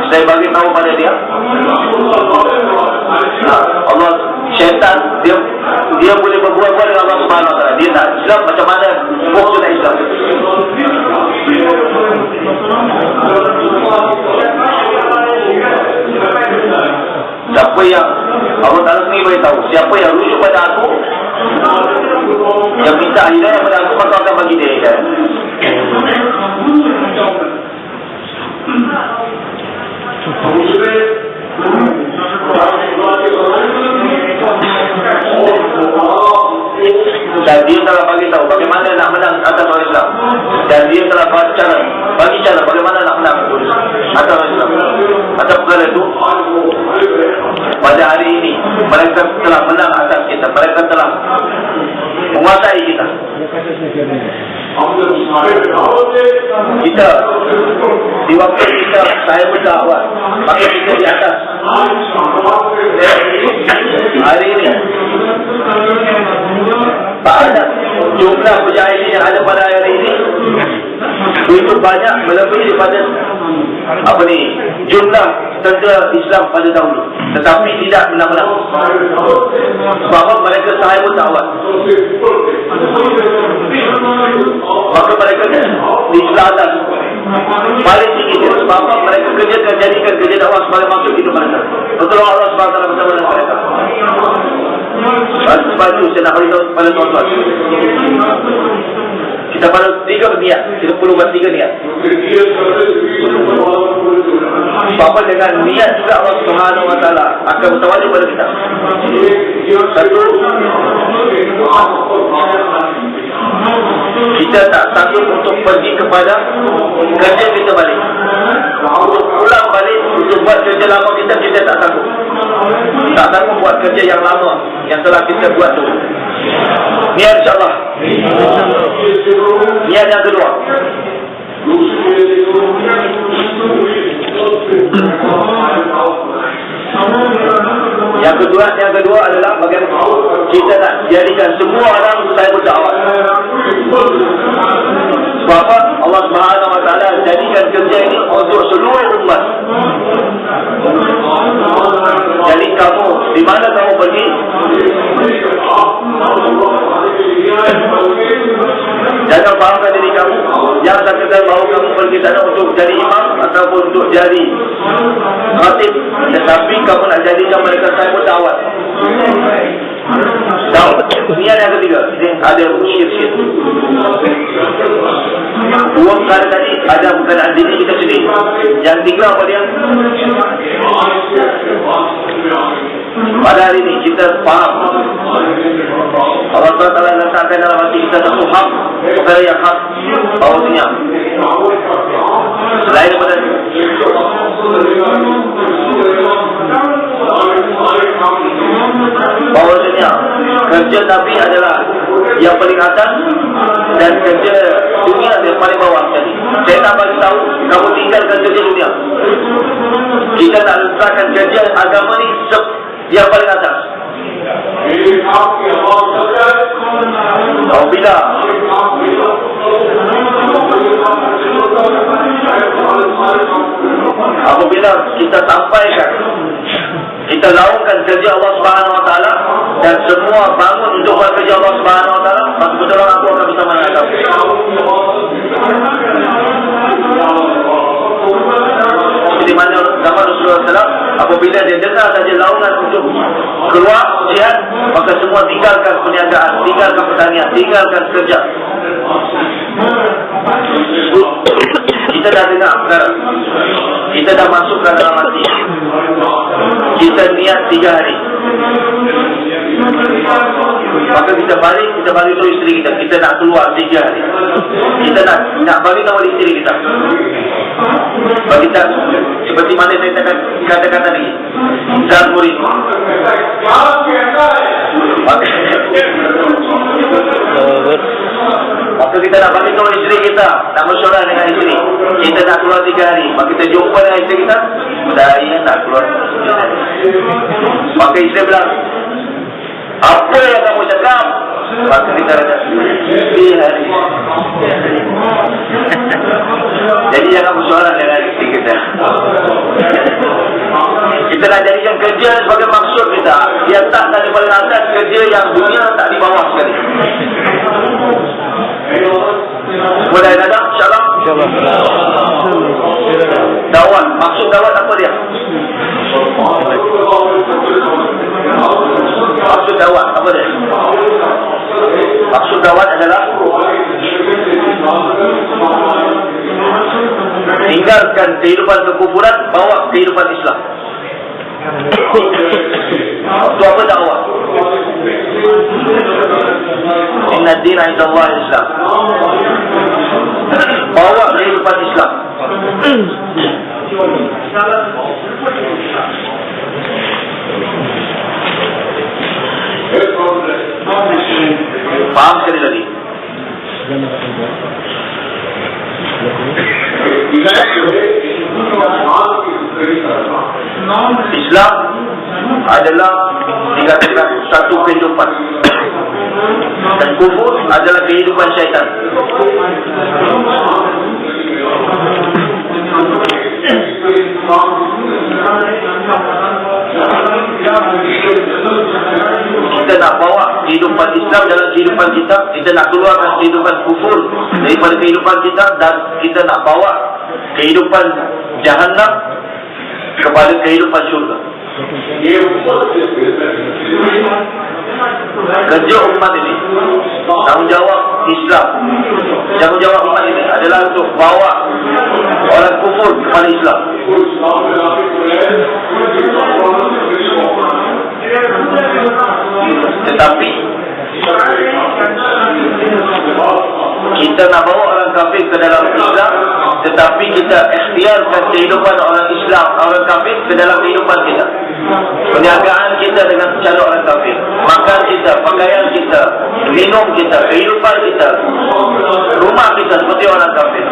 Saya bagi tahu pada dia, Allah, syaitan dia boleh berbuat-buat dengan Allah Subhanahu Wa Taala. Dia tak Islam, macam mana hukum tak Islam? Siapa yang Allah Ta'ala sendiri beritahu, siapa yang rujuk pada aku, yang minta hidayah pada aku, maka akan bagi dia hidayah. Dan dia telah bagi tahu bagaimana nak menang atas orang Islam. Dan dia telah bagi cara bagaimana nak menang atas orang Islam. Atas perkara itu, pada hari ini mereka telah menang atas kita. Mereka telah menguasai kita. Kita di waktu kita saya berdakwah, maka kita di atas. Hari ini tak ada jumlah mujahidin yang ada pada hari ini itu banyak melebihi daripada jumlah tentera Islam pada dahulu, tetapi tidak menang-menang sebab mereka sahaya berdakwah. Maka mereka di selatan paling tinggi dia, sebab mereka jadikan kerja dakwah sebagai maksud hidup mereka. Betul Allah SWT bersama dengan mereka. Sebab itu saya nak beritahu pada tuan-tuan, kita pada 3 niat, kita perlu buat 3 niat. Sebab dengan niat juga Allah Subhanahu Wa Taala akan bertawajud pada kita. Satu, kita tak sanggup untuk pergi kepada kerja kita balik, untuk pulang balik, untuk buat kerja lama kita tak sanggup. Tak sanggup buat kerja yang lama yang telah kita buat dulu. Niat insyaAllah. Niat yang kedua, yang kedua adalah bagaimana kita nak jadikan semua orang saya berdakwah. Sebab apa? Allah Subhanahu Wa Taala jadikan kerja ini untuk seluruh umat. Jadi kamu di mana kamu pergi, jangan fahamkan diri kamu yang sekedar bahawa kamu pergi sana untuk jadi imam ataupun untuk jadi khatib, tetapi kamu nak jadikan mereka saya berdakwah. Niat yang ketiga, ada syir-syir. Dua perkara tadi ada berkenaan diri kita sendiri. Yang tiga apa dia? Pada hari ini kita faham Allah SWT letakkan dalam hati kita satu hak, perkara yang hak, bahawasanya selain daripada bahawasanya kerja Nabi adalah yang paling atas dan kerja dunia yang paling bawah sekali. Saya tak bagi tahu kamu tinggalkan kerja dunia, kita nak letakkan kerja agama ni yang paling atas. Apabila kita sampaikan, kita lakukan kerja Allah Subhanahu Wa Taala dan semua bangun untuk buat kerja Allah Subhanahu Wa Taala, maka betul aku akan bersama dengan kamu. Di mana zaman Rasulullah SAW, apabila dia dengar saja laungan untuk keluar jihad, maka semua tinggalkan perniagaan, tinggalkan pertanian, tinggalkan kerja. Kita dah dengar sekarang, kita dah masukkan dalam hati, kita niat 3 hari, maka kita balik tu isteri kita nak keluar 3 hari. Kita nak bagi tahu isteri kita, bagi kita seperti mana saya katakan tadi, dan murid. Maka kita nak bagi tahu isteri kita, nak bersyuarat dengan isteri, kita nak keluar 3 hari. Maka kita jumpa dengan isteri kita, saya nak keluar 3 hari. Maka isteri bilang, apa yang kamu cakap? Maka kita ada hari. Jadi jangan bersoalan dengan istri kita. Kita nak jadikan kerja sebagai maksud kita. Dia tak dari paling atas, kerja yang dunia tak di bawah sekali. Mulai ada, insyaAllah. Dawat, maksud dawat apa dia? Maksud dawat apa dia? Maksud dawat adalah tinggalkan kehidupan kekufuran, bawa kehidupan Islam. Itu apa dakwah? Inna dina indallah Islam. Bawa kehidupan Islam. Faham sekali lagi? Islam adalah dikatakan satu kehidupan, dan kufur adalah kehidupan syaitan. Kita nak bawa kehidupan Islam dalam kehidupan kita. Kita nak keluarkan kehidupan kufur daripada kehidupan kita, dan kita nak bawa kehidupan Jahannam kepada kehidupan syurga. Kerja umat ini, tanggungjawab Islam, tanggungjawab umat ini adalah untuk bawa orang kufur kepada Islam. Tetapi kita nak bawa orang kafir ke dalam Islam, tetapi kita ikhtiarkan kehidupan orang Islam, orang kafir ke dalam kehidupan kita. Perniagaan kita dengan cara orang kafir, makan kita, pakaian kita, minum kita, kehidupan kita, rumah kita seperti orang kafir.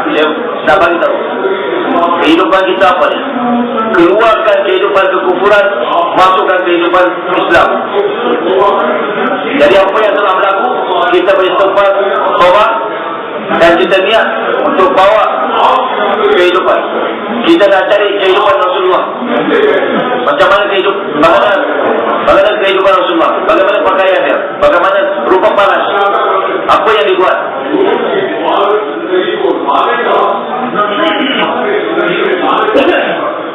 Saya nak bagi tahu, kehidupan kita apa ni? Keluarkan kehidupan kekufuran, masukkan kehidupan Islam. Jadi apa yang telah berlaku, kita beristighfar, taubat, dan kita niat untuk bawa kehidupan. Kita nak cari kehidupan Rasulullah. Macam mana bagaimana kehidupan Rasulullah, bagaimana pakaian dia, bagaimana rupa paras, apa yang dibuat.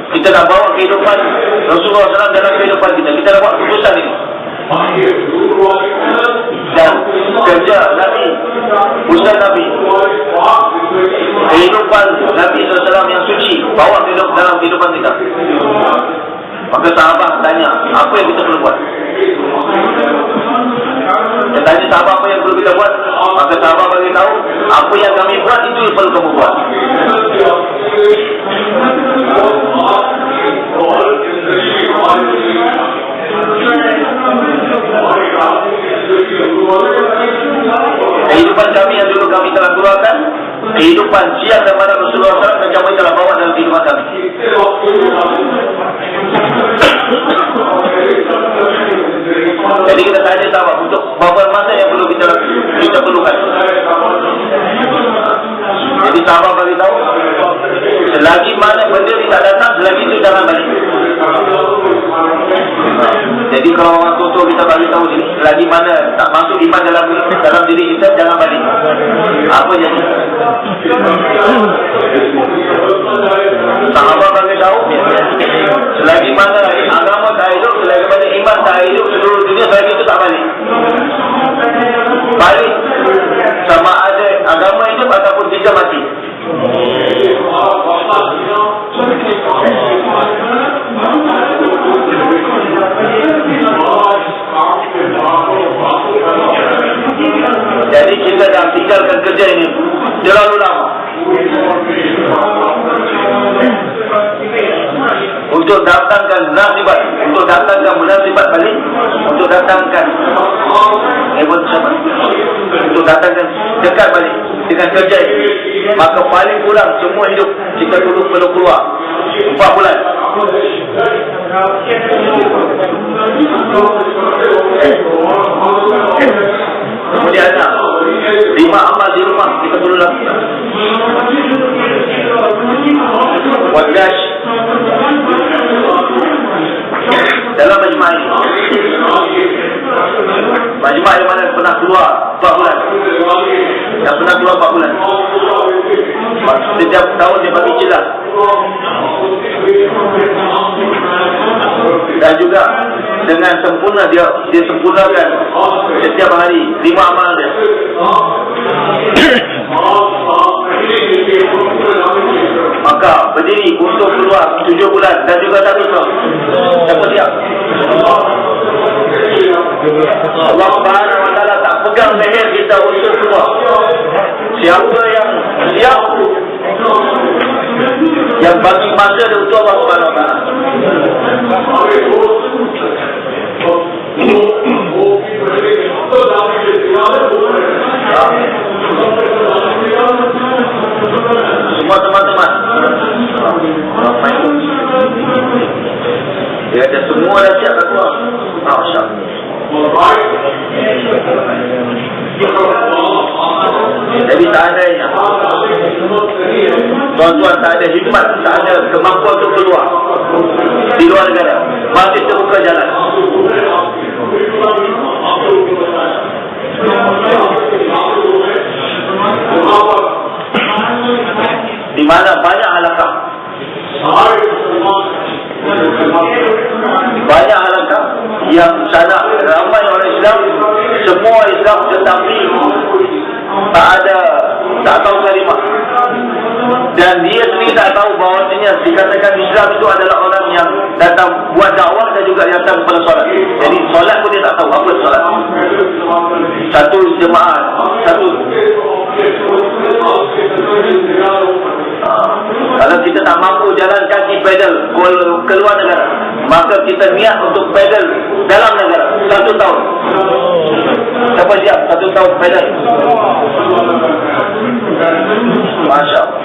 Kita nak bawa kehidupan Rasulullah SAW dalam kehidupan kita. Kita nak buat keputusan ini. Dan kerja Nabi, usaha Nabi, kehidupan Nabi SAW yang suci, bawa kehidupan dalam kehidupan kita. Maka sahabat tanya, apa yang kita perlu buat? Dia tanya sahabat apa yang perlu kita buat. Maka sahabat bagi tahu, apa yang kami buat itu yang perlu kamu buat. Kehidupan kami yang dulu kami telah keluarkan, kehidupan siang dan malam Rasulullah SAW dan kami telah bawa dalam kehidupan kami. Jadi kita tanya sahabat, untuk berapa masa yang perlu kita perlukan. Jadi sahabat bagi tahu, selagi mana benda tidak datang, selagi itu jangan balik. Jadi kalau orang tua kita bagi tahu sini, selagi mana tak masuk iman dalam diri kita, jangan balik. Apa jadi? Sahabat bagi tahu, selagi mana agama tak hidup, selagi mana iman tak hidup seluruh dunia, selagi itu tak balik. Balik sama ada agama hidup ataupun kita mati. Jadi kita dah tinggalkan kerja ini terlalu lama. Untuk datangkan nasibat, untuk datangkan munasibat balik, untuk datangkan untuk datangkan dekat balik dengan kerja ini, maka paling kurang semua hidup kita perlu keluar 4 bulan. Kemudian 5 amal di rumah kita perlu lakukan. Wadash dalam majmah ini, majmah yang mana pernah keluar 4 bulan, yang pernah keluar 4 bulan, setiap tahun dia bagi celah. Dan juga dengan sempurna dia sempurnakan setiap hari 5 amal dia. Maka berdiri untuk keluar 7 bulan dan juga 1 tahun. Siapa siap? Allah Subhanahu wa taala tak pegang leher kita untuk keluar. Siapa yang siap, yang bagi masa dia untuk Allah Subhanahu wa taala. Semua teman-teman, dia ada semua dah siap kat luar. Jadi tak adanya, tuan-tuan tak ada hikmat, tak ada kemampuan untuk keluar di luar negara, masih terbuka jalan. Di mana banyak halakah, banyak halakah yang sana ramai orang Islam, semua Islam tetapi tak tahu kalimah, dan dia sendiri tak tahu bahawasanya dikatakan Islam itu adalah orang yang datang buat dakwah dan juga datang pada solat. Jadi solat pun dia tak tahu apa solat. Satu jemaah, kalau kita tak mampu jalan kaki pedal keluar negara, maka kita niat untuk pedal dalam negara 1 tahun. Siapa siap 1 tahun pedal? Masya Allah.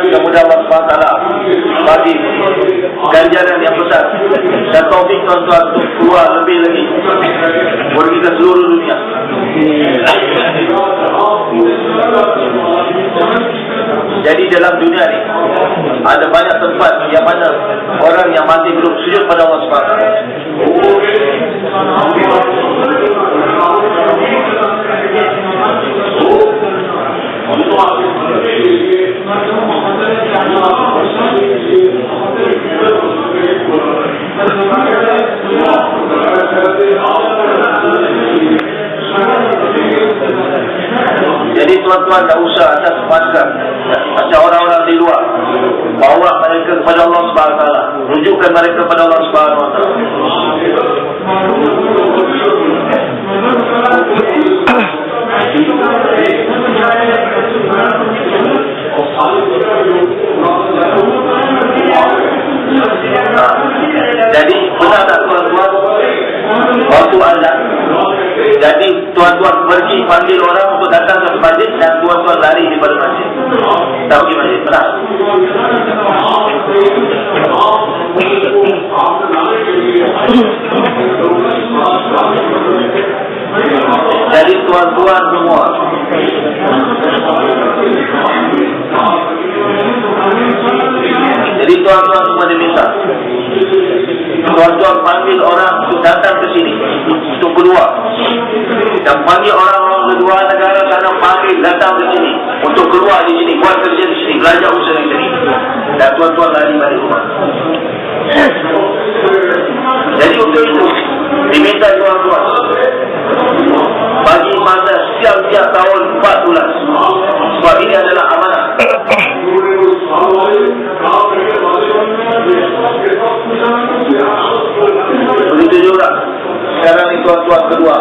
Mudah-mudahan Allah SWT bagi ganjaran yang besar dan taufik tuan-tuan untuk keluar lebih lagi, pergi ke seluruh dunia. Jadi dalam dunia ni ada banyak tempat yang mana orang yang mati belum sujud pada Allah SWT. Jadi tuan-tuan tak usah atas masker macam orang-orang di luar, bawa mereka kepada Allah Subhanahu Wa Taala, rujukkan mereka kepada Allah Subhanahu Wa Taala. Jadi benar tak tuan-tuan, waktu azan, jadi tuan-tuan pergi panggil orang untuk datang ke masjid dan tuan-tuan lari daripada masjid, tak pergi masjid, benar? Jadi tuan-tuan semua, diminta tuan-tuan panggil orang untuk datang ke sini, untuk keluar, dan panggil orang-orang kedua negara sana, panggil datang ke sini untuk keluar di sini, buat kerja di sini, belajar usaha di sini, dan tuan-tuan lari balik rumah. Jadi untuk itu diminta tuan-tuan bagi masa setiap tahun 4 bulan, sebab ini adalah amanah. Begitu juga sekarang ni tuan-tuan kedua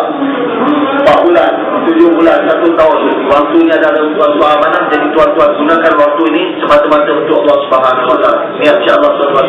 4 bulan, 7 bulan, 1 tahun, waktu ini adalah waktu amanah. Jadi tuan-tuan gunakan waktu ini semata-mata untuk Allah Subhanahu Wa Taala. Niat insya-Allah tuan-tuan.